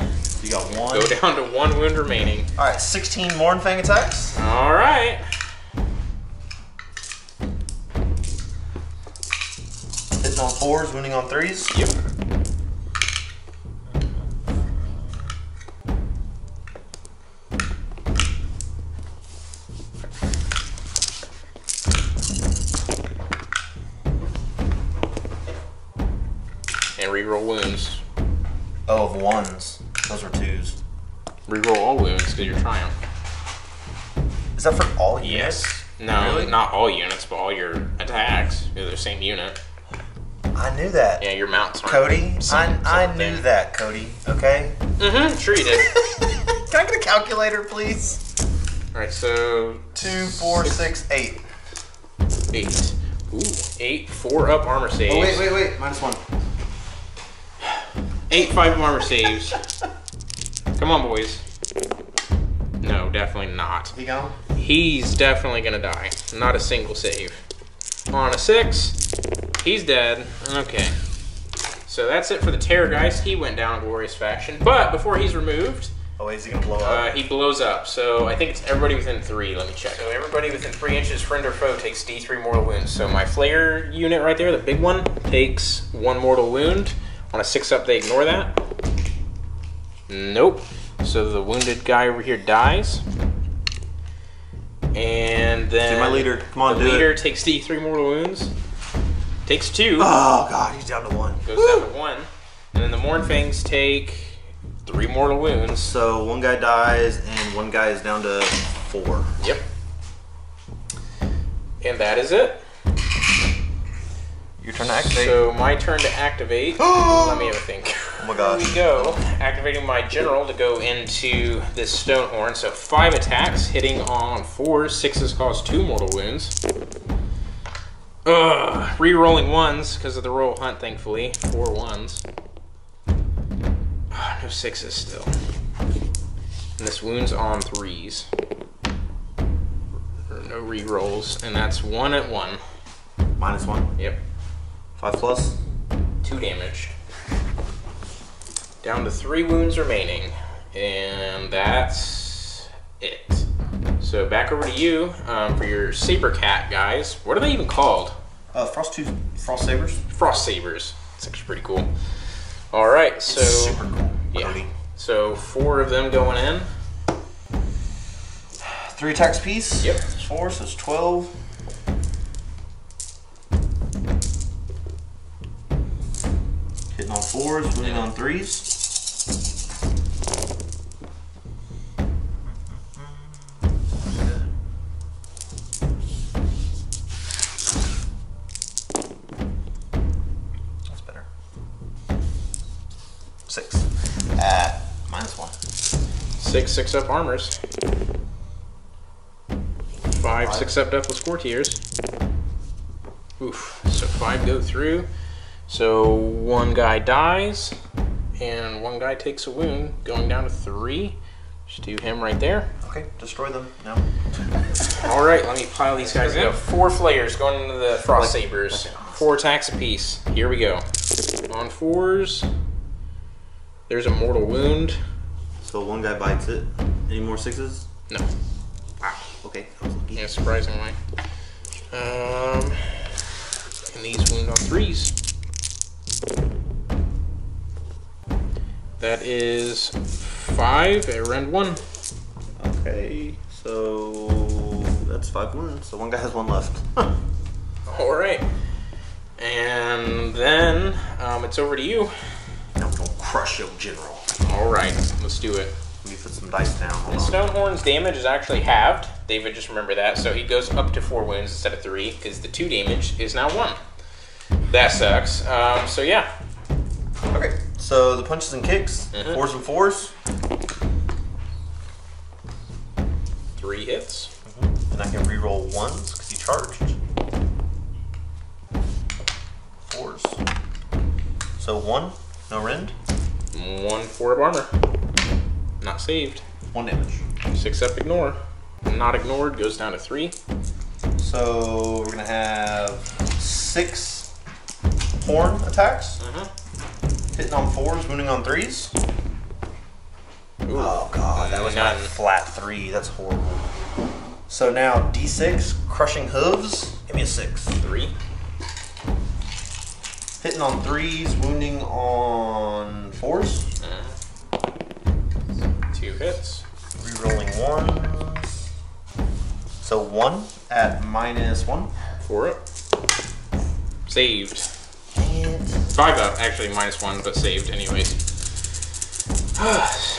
You got 1. Go down to 1 wound remaining. Alright, 16 Mournfang attacks. Alright. Hitting on 4s, wounding on 3s. Yep. And reroll wounds. Oh, of 1s. Those were 2s. Reroll all wounds because you're Triumph. Is that for all units? Yes. No, Really? not all units, but all your attacks. They're the same unit. I knew that. Yeah, your mounts aren't. Cody, some I thing. knew that, Cody. Okay? Mm-hmm, sure you did. Can I get a calculator, please? Alright, so 2, 4, 6, 8. 8. Ooh, 8, 4 up armor saves. Oh, wait. -1. 8, 5 armor saves. Come on, boys. No, definitely not. He gone? He's definitely gonna die. Not a single save. On a 6, he's dead. Okay. So that's it for the Terrorgeist. He went down in glorious fashion. But before he's removed, Oh, wait, is he gonna blow up? he blows up. So I think it's everybody within 3. Let me check. So everybody within 3 inches, friend or foe, takes D3 mortal wounds. So my Flayer unit right there, the big one, takes 1 mortal wound. On a 6-up, they ignore that. Nope. So the wounded guy over here dies. And then Do my leader. Come on, the do leader it. takes D3 mortal wounds. Takes 2. Oh, God, he's down to 1. Goes down to 1. And then the Mournfangs take 3 mortal wounds. So 1 guy dies, and 1 guy is down to 4. Yep. And that is it. Your turn to activate. So my turn to activate. Let me have a think. Oh my gosh. Here we go. Activating my general to go into this Stonehorn. So 5 attacks, hitting on 4s. 6s cause 2 mortal wounds. Re-rolling 1s because of the roll hunt, thankfully. 4 1s. No 6s still. And this wounds on 3s. No re-rolls. And that's 1 at 1. -1. Yep. 5 plus. 2 damage. Down to 3 wounds remaining. And that's it. So back over to you for your Saber Cat guys. What are they even called? Frost Sabers. Frost Sabers. It's actually pretty cool. Alright, so It's super cool. yeah. Cody. So 4 of them going in. 3 attacks piece. Yep. 4, so it's 12. 4s, wounding on 3s. That's better. 6 at -1. 6 6-up armors. 5 6-up deathless courtiers. Oof. So 5 go through. So 1 guy dies, and 1 guy takes a wound, going down to 3. Just do him right there. Okay, destroy them now. All right, let me pile these guys in. 4 flayers going into the frost sabers. 4 attacks apiece. Here we go. On 4s, there's a mortal wound. So 1 guy bites it. Any more 6s? No. Wow. Okay, I was lucky. Yeah, surprisingly. And these wound on 3s. That is 5 at rend 1. Okay, so that's 5 wounds. So 1 guy has 1 left. All right. And then it's over to you. I'm gonna crush your general. All right, let's do it. Let me put some dice down. Hold And on. Stonehorn's damage is actually halved. David, just remember that. So he goes up to 4 wounds instead of 3, because the 2 damage is now 1. That sucks. So yeah. Okay, so the punches and kicks, 4s and 4s. 3 hits. And I can re-roll 1s because he charged. 4s. So 1, no rend. 1 4 of armor. Not saved. 1 damage. 6 up ignore. Not ignored goes down to 3. So we're gonna have 6 horn attacks. Hitting on 4s, wounding on 3s. Ooh. Oh god, that was not None. flat 3. That's horrible. So now D6, crushing hooves. Give me a 6. 3. Hitting on 3s, wounding on 4s. 2 hits. Rerolling 1s. So 1 at -1. 4 up. Saved. And 5 up, actually -1, but saved anyways.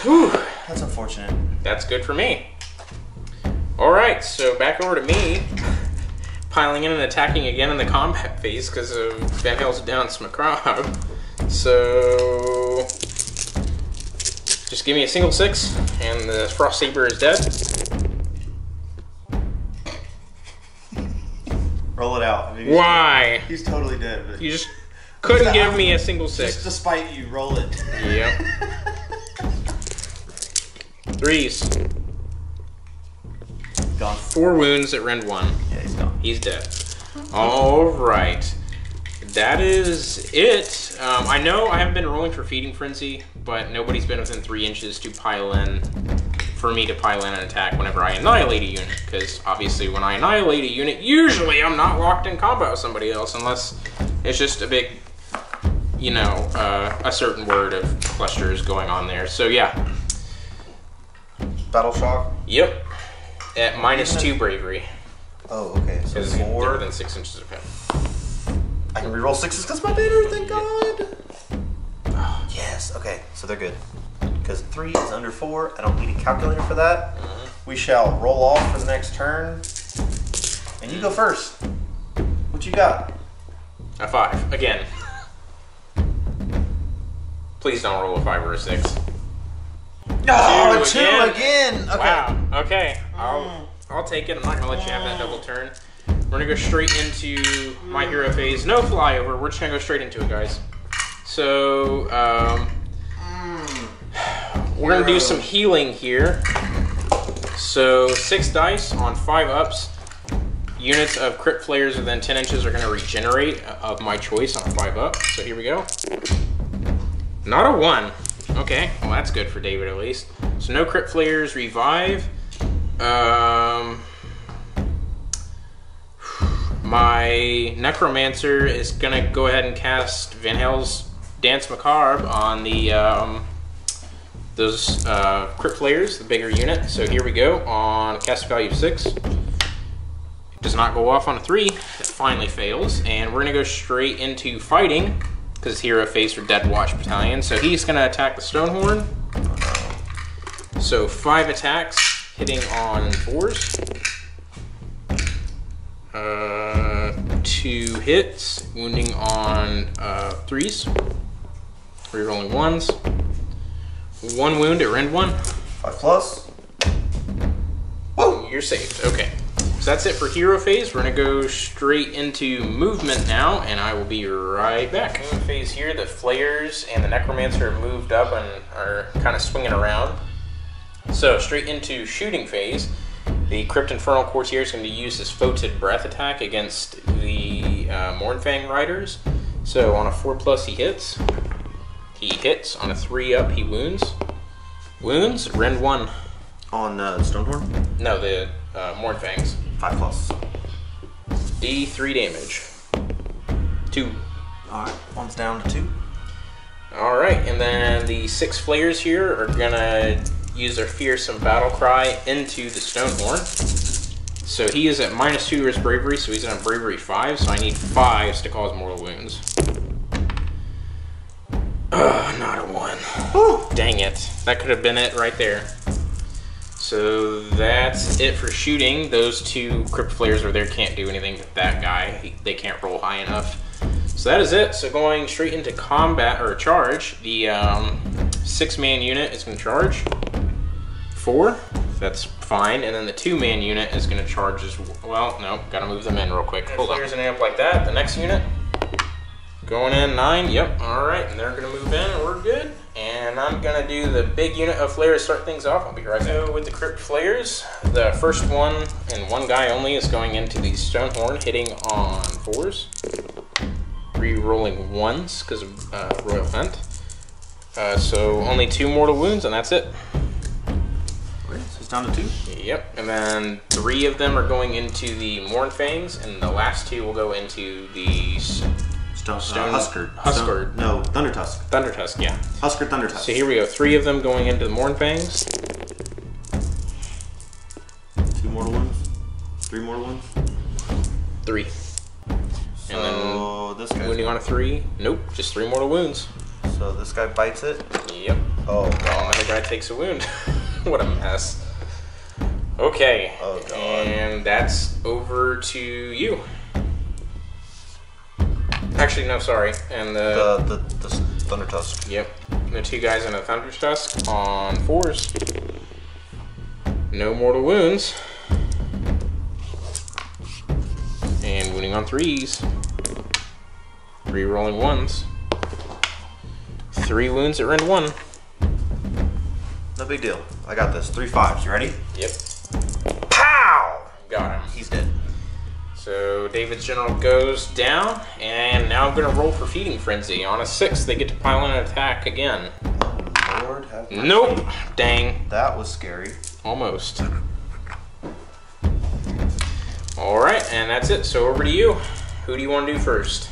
Whew. that's unfortunate. That's good for me. Alright, so back over to me. Piling in and attacking again in the combat phase because of Van Hels's Dance Macabre. So just give me a single 6 and the Frost Saber is dead. Roll it out. I mean, Why? He's totally dead. But You just couldn't give me a single 6. just despite you, roll it. Yep. 3s. Gone. 4 wounds at rend 1. Yeah, he's gone. He's dead. Alright. That is it. I know I haven't been rolling for Feeding Frenzy, but nobody's been within 3 inches to pile in, for me to pile in an attack whenever I annihilate a unit. Because obviously when I annihilate a unit, usually I'm not locked in combat with somebody else unless it's just a big, you know, a certain word of clusters going on there. So yeah. Battle shock. Yep. At -2 bravery. Oh, okay. So Because they're 4. within 6 inches of him. I can reroll 6s because my banner. Thank God. Yes. Okay. So they're good. Because 3 is under 4. I don't need a calculator for that. We shall roll off for the next turn. And you go first. What you got? A 5. Again. Please don't roll a 5 or a 6. Oh, 2 2 again. Okay. Wow. Okay. I'll take it. I'm not gonna let you have that double turn. We're gonna go straight into my hero phase. No flyover. We're just gonna go straight into it, guys. So we're gonna do some healing here. So 6 dice on 5 ups. Units of crit flayers within 10 inches are gonna regenerate of my choice on a 5 up. So here we go. Not a 1. Okay, well that's good for David at least. So no crit flayers revive. My Necromancer is gonna go ahead and cast Van Hels's Dance Macabre on the those crit flayers, the bigger unit. So here we go on cast value of 6. It does not go off on a 3. It finally fails, and we're gonna go straight into fighting. because hero phase for Dead Watch Battalion. So he's going to attack the Stonehorn. So 5 attacks, hitting on 4s. 2 hits, wounding on 3s. Rerolling 1s. 1 wound at Rend 1. 5+. Whoa! You're saved. Okay. So that's it for hero phase. We're going to go straight into movement now, and I will be right back. Movement phase here, the Flayers and the Necromancer have moved up and are kind of swinging around. So straight into shooting phase. The Crypt Infernal Courtier is going to use his Foetid Breath attack against the Mournfang Riders. So on a 4+, he hits. He hits. On a 3-up, he wounds. Wounds, Rend 1. On Stonehorn? No, the Mournfangs. 5+. D3 damage. 2. Alright, 1's down to 2. Alright, and then the 6 Flayers here are going to use their Fearsome Battle Cry into the Stonehorn. So he is at -2 to his Bravery, so he's at Bravery 5, so I need 5s to cause mortal wounds. Ugh, not a 1. Whew, dang it. That could have been it right there. So that's it for shooting. Those 2 Crypt Flayers over there can't do anything to that guy. They can't roll high enough. So that is it. So going straight into combat, or charge, the 6-man unit is going to charge. 4, that's fine, and then the 2-man unit is going to charge as well. No, gotta move them in real quick. Hold on. Here's an amp like that. The next unit going in 9. Yep, all right, and they're going to move in, and we're good. And I'm going to do the big unit of Flayers to start things off. I'll be right back. So with the Crypt Flayers, the first one and 1 guy only is going into the Stonehorn, hitting on 4s, re-rolling 1s because of Royal Hunt. So only 2 mortal wounds, and that's it. Down to 2? Yep, and then 3 of them are going into the Mournfangs, and the last 2 will go into the Huskard. No, Thundertusk. Thundertusk, yeah. Huskard Thundertusk. So here we go, 3 of them going into the Mournfangs. 2 mortal wounds? 3 mortal wounds? 3. So and then this guy wounding on a 3. Nope, just 3 mortal wounds. So this guy bites it? Yep. Oh, God. Another guy takes a wound. What a mess. Okay, oh, God. And that's over to you. Actually, no, sorry. And the Thundertusk. Yep, the 2 guys in a Thundertusk on 4s. No mortal wounds. And wounding on 3s. Re-rolling 1s. 3 wounds at Rend 1. No big deal. I got this. 3 5s. You ready? Yep. Pow! Got him. He's dead. So David's General goes down, and now I'm going to roll for Feeding Frenzy. On a 6, they get to pile in an attack again. Oh, Lord have mercy. Nope. Dang. That was scary. Almost. Alright, and that's it. So over to you. Who do you want to do first?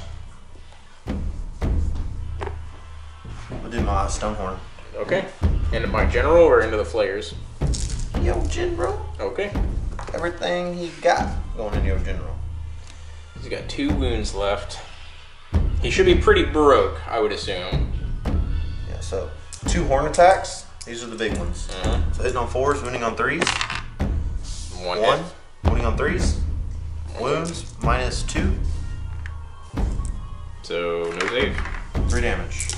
I'll do my Stonehorn. Okay. Into my General or into the Flayers? Yo, General. Okay. Everything he got going in Yo, General. He's got 2 wounds left. He should be pretty broke, I would assume. Yeah, so 2 horn attacks. These are the big ones. Uh-huh. So hitting on 4s, wounding on 3s. 1 1, hit. wounding on 3s. Wounds, -2. So, no save. 3 damage.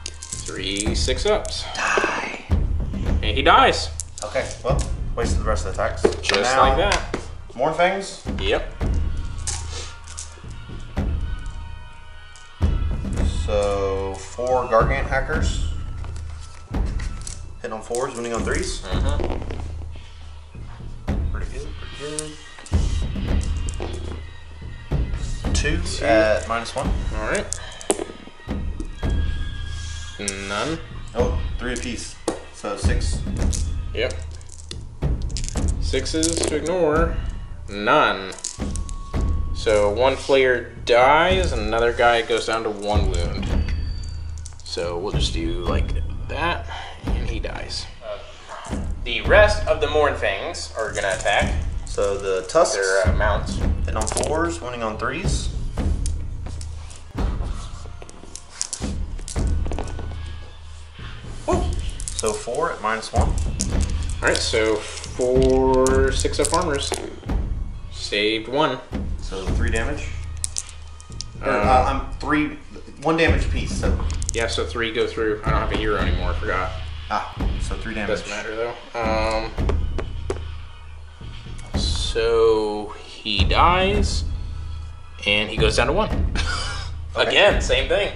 3 6-ups. Die. And he dies. Okay, well, wasted the rest of the attacks. Just like that. Mournfangs. Yep. So 4 Gargant Hackers. Hitting on 4s, wounding on 3s. Uh-huh. Pretty good, pretty good. 2 at -1. Alright. None. Oh, 3 apiece. So 6. Yep. 6s to ignore. None. So 1 Flayer dies, and another guy goes down to 1 wound. So we'll just do like that, and he dies. The rest of the Mournfangs are gonna attack. So the Tusks. Their mounts. Hitting on 4s, wounding on 3s. So 4 at -1. Alright, so 4 6-up armors. Saved 1. So 3 damage. I'm 1 damage apiece. So yeah, so 3 go through. I don't have a hero anymore. I forgot. So 3 damage. Doesn't matter though. So he dies, and he goes down to 1. Okay. Again, same thing.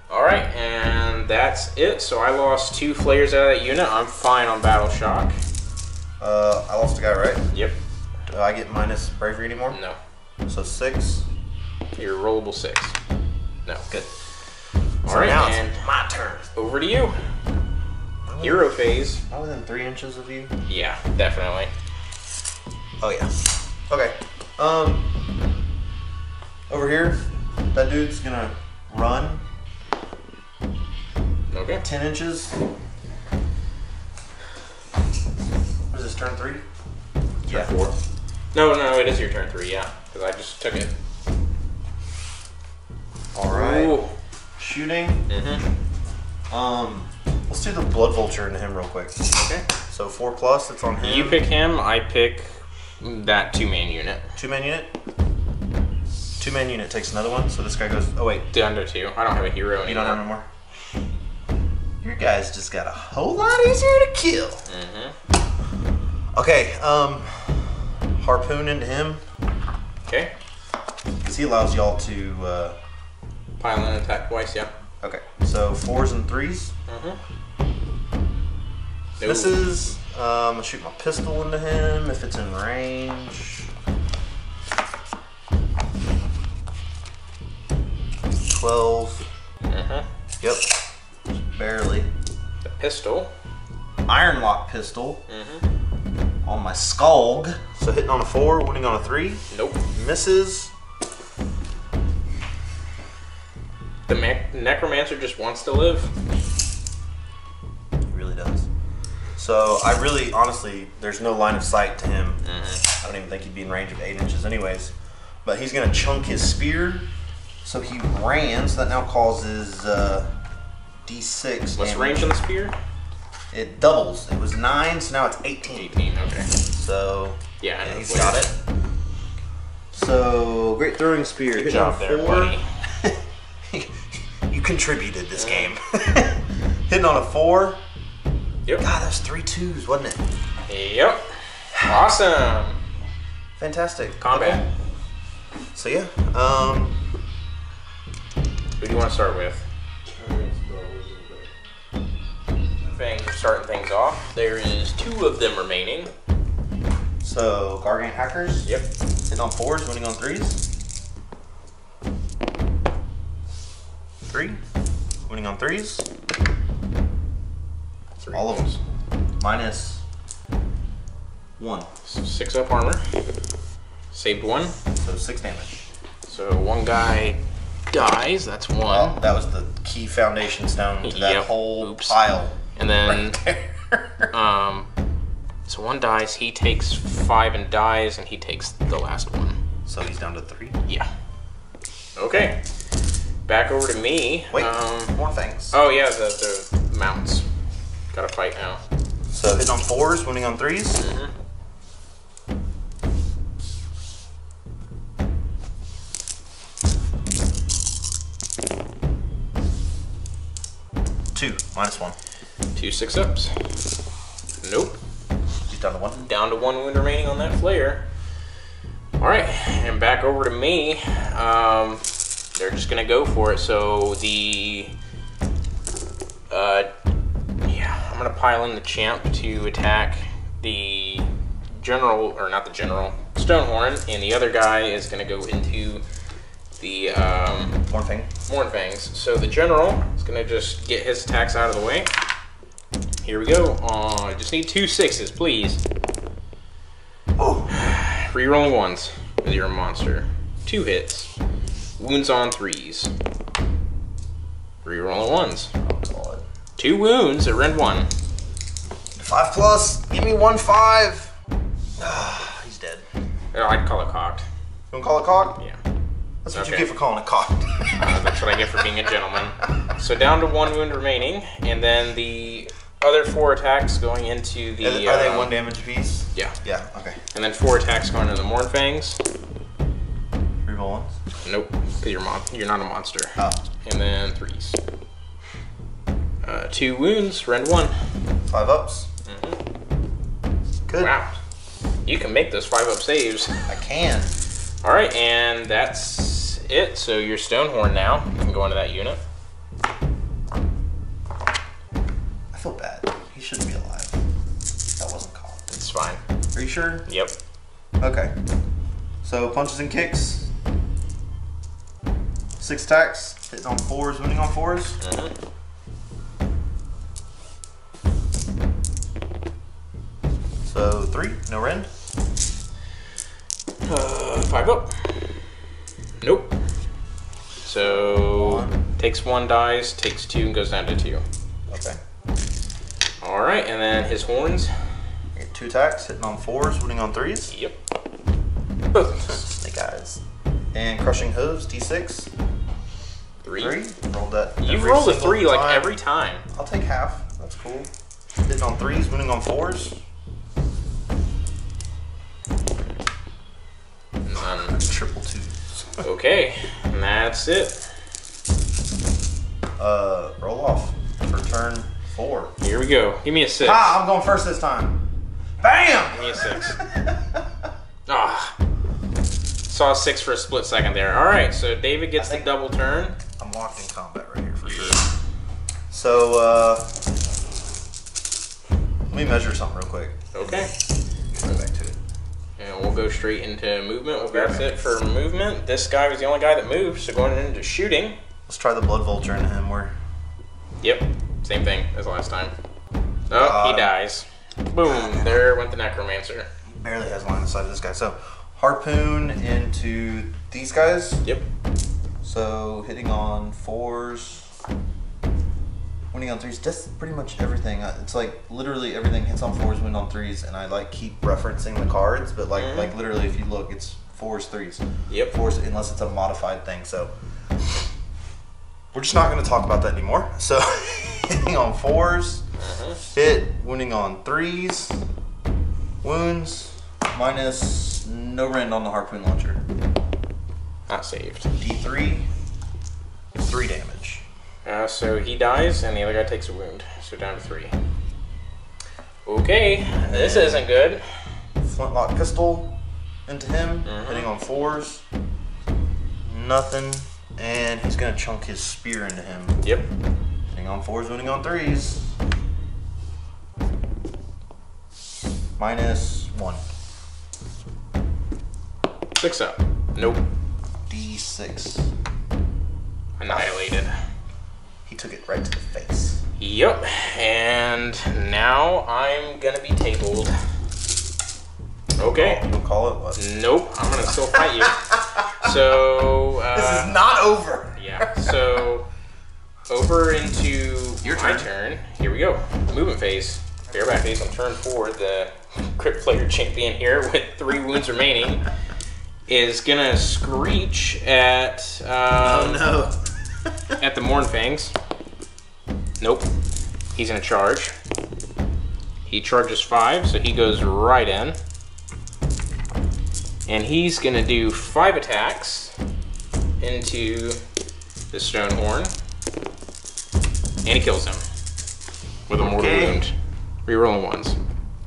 All right, and that's it. So I lost 2 flayers out of that unit. I'm fine on battle shock. I lost a guy, right? Yep. Do I get minus bravery anymore? No. So 6. You're rollable 6. No. Good. All So right, now and it's my turn. over to you. Hero phase. Am I within 3 inches of you? Yeah, definitely. Oh yeah. Okay. Over here, that dude's gonna run Okay. 10 inches. What is this, turn 3? Turn 4. No, it is your turn 3, yeah. Because I just took it. Alright. Ooh. Shooting. Mm-hmm. Let's do the blood vulture into him real quick. Okay. So 4+, it's on him. You pick him, I pick that 2-man unit. 2-man unit. 2-man unit takes another one, so this guy goes, oh wait. Down to 2. I don't have a hero anymore. You don't have any more? Your guys just got a whole lot easier to kill. Mm-hmm. Okay, harpoon into him. Okay. Because he allows y'all to, Pile and attack twice, yeah. okay, so 4s and 3s. Mm-hmm. Misses. I'm gonna shoot my pistol into him if it's in range. 12. Mm-hmm. Yep. Barely. The pistol. Iron lock pistol Mm-hmm. on my Skulg. So hitting on a 4, winning on a 3. Nope. Misses. The necromancer just wants to live. He really does. So I really, honestly, there's no line of sight to him. Mm-hmm. I don't even think he'd be in range of 8 inches anyways. But he's gonna chunk his spear. So he ran, so that now causes D6 What's damage. range on the spear? It doubles. It was 9, so now it's 18. 18, okay. So Yeah, I know he's what got it it. So great throwing spear. Good Hitting job on there, 4. buddy. You contributed this game. Hitting on a 4. Yep. God, that's 3 2s, wasn't it? Yep. Awesome. Fantastic. Combat. Okay. So yeah, Who do you want to start with? Fangs are starting things off. There is 2 of them remaining. so Gargant Hackers. Yep. Hitting on 4s, winning on 3s. 3, winning on 3s. 3 All of points. them. Minus 1. So 6-up armor. Saved 1. So 6 damage. So 1 guy dies. That's 1. Well, that was the key foundation stone to that Yep. whole Oops. pile. And then, Right there. so 1 dies. He takes 5 and dies, and he takes the last 1. So he's down to 3. Yeah. Okay. Back over to me. Wait, more things. Oh yeah, the mounts. Gotta fight now. So hitting on 4s, winning on 3s. Mm-hmm. 2, minus 1. 2 6-ups. Nope. He's down to 1. Down to 1 wound remaining on that flare. Alright, and back over to me. They're just gonna go for it. So the yeah, I'm gonna pile in the champ to attack the general, or not the general, Stonehorn, and the other guy is gonna go into the Mournfangs. So the general is gonna just get his attacks out of the way. Here we go. I just need 2 6s, please. Oh. Rerolling 1s with your monster. 2 hits. Wounds on 3s. Rerolling 1s. Oh god. 2 wounds at rend 1. 5 plus. Give me 1 5. Ah, he's dead. I'd call it cocked. You wanna call it cocked? Yeah. That's what Okay. you get for calling it cocked. That's what I get for being a gentleman. So down to 1 wound remaining, and then the other 4 attacks going into the... Are they 1 damage apiece? Yeah. Yeah, okay. And then 4 attacks going into the Mornfangs. Reroll ones? Nope, because you're not a monster. Oh. And then 3s. 2 wounds, rend 1. 5 ups. Good. Wow. You can make those 5-up saves. I can. Alright, and that's it. So you're Stonehorn now. You can go into that unit. I feel bad. He shouldn't be alive. That wasn't caught. It's fine. Are you sure? Yep. Okay. So punches and kicks. 6 attacks. Hitting on 4s, winning on 4s. So 3, no rend. 5 up. Nope. So takes 1, dies, takes 2, and goes down to 2. Okay. Alright, and then his horns. I get 2 attacks, hitting on 4s, winning on 3s. Yep. Snake eyes. And crushing hooves, d6. 3. Rolled that. You've every rolled a single 3 like time. every time. I'll take half. That's cool. Hitting on 3s, winning on 4s. None. Triple 2s. Okay, and that's it. Roll off for turn 4. Here we go. Give me a 6. Ah, I'm going first this time. Bam! Give me a 6. Ah. Saw a 6 for a split second there. Alright, so David gets the double turn. I'm locked in combat right here for sure. So, let me measure something real quick. Okay. Go back to it. And we'll go straight into movement. That's it for movement. This guy was the only guy that moved, so going into shooting. Let's try the blood vulture into him. Yep, same thing as last time. Oh, he dies. Boom, there went the necromancer. He barely has line of sight of this guy. So, harpoon into these guys. Yep. So, hitting on 4s, winning on 3s. That's pretty much everything. It's like literally everything hits on 4s, win on 3s, and I like keep referencing the cards, but like literally if you look, it's 4s, 3s. Yep. 4s unless it's a modified thing. So we're just not going to talk about that anymore. So hitting on 4s, hit, winning on 3s, wounds, minus no rend on the harpoon launcher. Not saved. D3, 3 damage. So he dies, and the other guy takes a wound. So down to 3. Okay, this isn't good. Flintlock pistol into him, hitting on 4s. Nothing. And he's going to chunk his spear into him. Yep. Hitting on 4s, winning on 3s. Minus 1. 6 up. Nope. D6. Annihilated. He took it right to the face. Yep. And now I'm gonna be tabled. Okay. You'll call it what? Nope. I'm gonna still fight you. So This is not over. yeah. So over into Your my turn. turn. Here we go. Movement phase. Bareback phase on turn 4. The Crypt Player champion here with 3 wounds remaining is gonna screech at Oh no. at the Mornfangs. Nope. He's gonna charge. He charges 5, so he goes right in. And he's gonna do 5 attacks into the Stonehorn. And he kills him with a mortal wound. Rerolling 1s.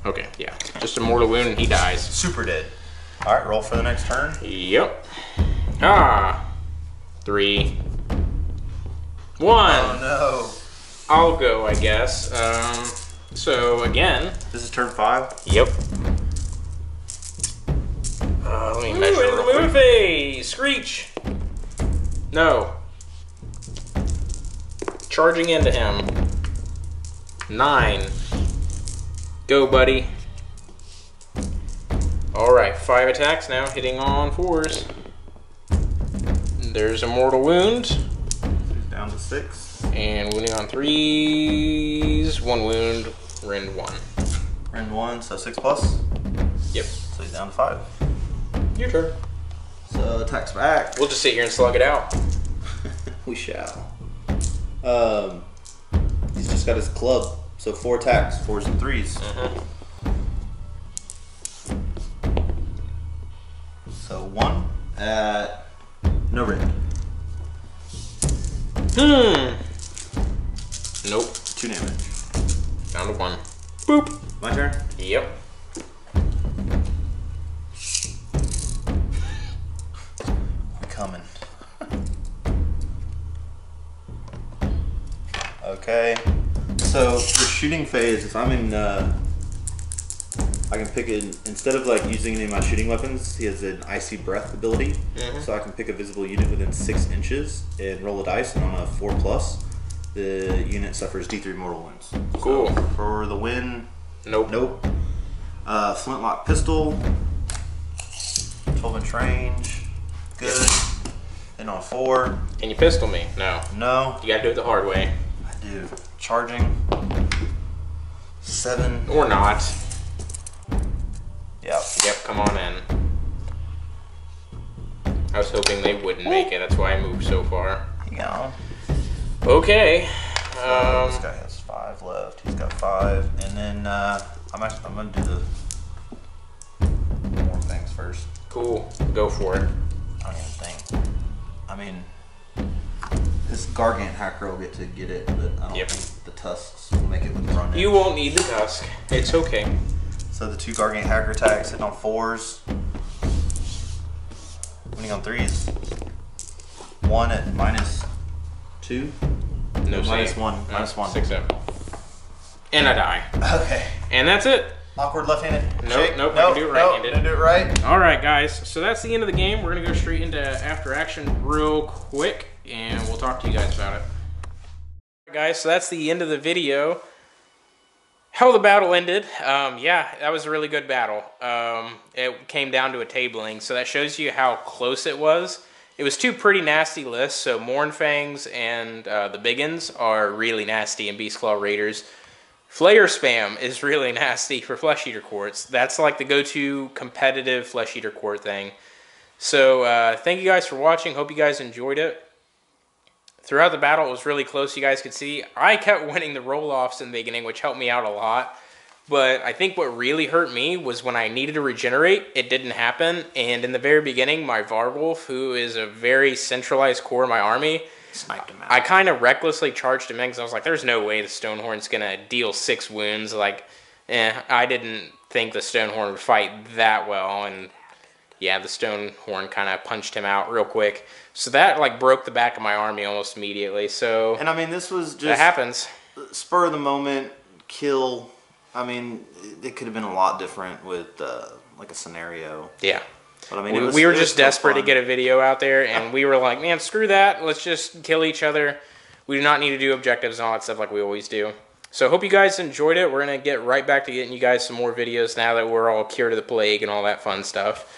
Okay, yeah. Just a mortal wound and he dies. Super dead. Alright, roll for the next turn. Yep. 3, 1. Oh no. I'll go, I guess. So again. This is turn 5? Yep. Let me measure real quick. Movie! Screech! No. Charging into him. 9. Go, buddy. Alright, 5 attacks now, hitting on 4s. There's a mortal wound. He's down to 6. And wounding on 3s. 1 wound, rend 1. Rend 1, so 6 plus. Yep. So he's down to 5. Your turn. So attacks back. We'll just sit here and slug it out. We shall. He's just got his club So 4 attacks, 4s and 3s. So 1 at no red. Nope. 2 damage. Down to 1. Boop. My turn? Yep. We coming. Okay. So for shooting phase, if I'm in, I can pick it instead of like using any of my shooting weapons. He has an icy breath ability, so I can pick a visible unit within 6 inches and roll a dice, and on a 4+, the unit suffers D3 mortal wounds. Cool. So for the win, Nope. nope. Flintlock pistol, 12-inch range, good. Then on 4, Can you pistol me? No. no. You gotta do it the hard way. I do. Charging, 7. Or not. Yep. Yep, come on in. I was hoping they wouldn't make it. That's why I moved so far. You go. Okay. This guy has 5 left. He's got 5, and then I'm gonna do the more things first. Cool. Go for it. I don't even think. I mean, this Gargant hacker will get to get it, but I don't think the tusks will make it with the run. You won't need the tusk. It's okay. So the 2 Gargant hacker attacks hitting on 4s, winning on 3s. 1 at -2. No minus save. 1. Minus 1. 6-0. And I die. Okay. And that's it. Awkward left-handed. Nope, nope, I can do it right-handed. Nope, do it right. Alright guys, so that's the end of the game. We're going to go straight into after action real quick, and we'll talk to you guys about it. Alright guys, so that's the end of the video. How the battle ended. Yeah, that was a really good battle. It came down to a tabling, so that shows you how close it was. It was 2 pretty nasty lists, so Mournfangs and the Biggins are really nasty in Beastclaw Raiders. Flayer Spam is really nasty for Flesh Eater Courts. That's like the go-to competitive Flesh Eater Court thing. So thank you guys for watching. Hope you guys enjoyed it. Throughout the battle, it was really close. You guys could see I kept winning the roll-offs in the beginning, which helped me out a lot. But I think what really hurt me was when I needed to regenerate, it didn't happen. And in the very beginning, my Varwolf, who is a very centralized core of my army, Sniped him out. I kind of recklessly charged him in because I was like, there's no way the Stonehorn's going to deal 6 wounds. Like, I didn't think the Stonehorn would fight that well. And yeah, the Stonehorn kind of punched him out real quick. So that like broke the back of my army almost immediately. So And I mean, this was just that happens. Spur of the moment kill. I mean, it could have been a lot different with like a scenario. Yeah. But I mean, we were just desperate to get a video out there, and we were like, man, screw that. Let's just kill each other. We do not need to do objectives and all that stuff like we always do. So hope you guys enjoyed it. We're going to get right back to getting you guys some more videos now that we're all cured of the plague and all that fun stuff.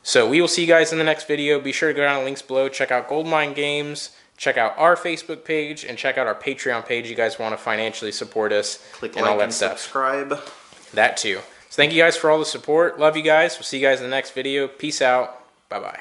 So we will see you guys in the next video. Be sure to go down to the links below. Check out Goldmine Games. Check out our Facebook page. And check out our Patreon page. You guys want to financially support us. Click and like all that and stuff. subscribe. That too. So thank you guys for all the support. Love you guys. We'll see you guys in the next video. Peace out. Bye-bye.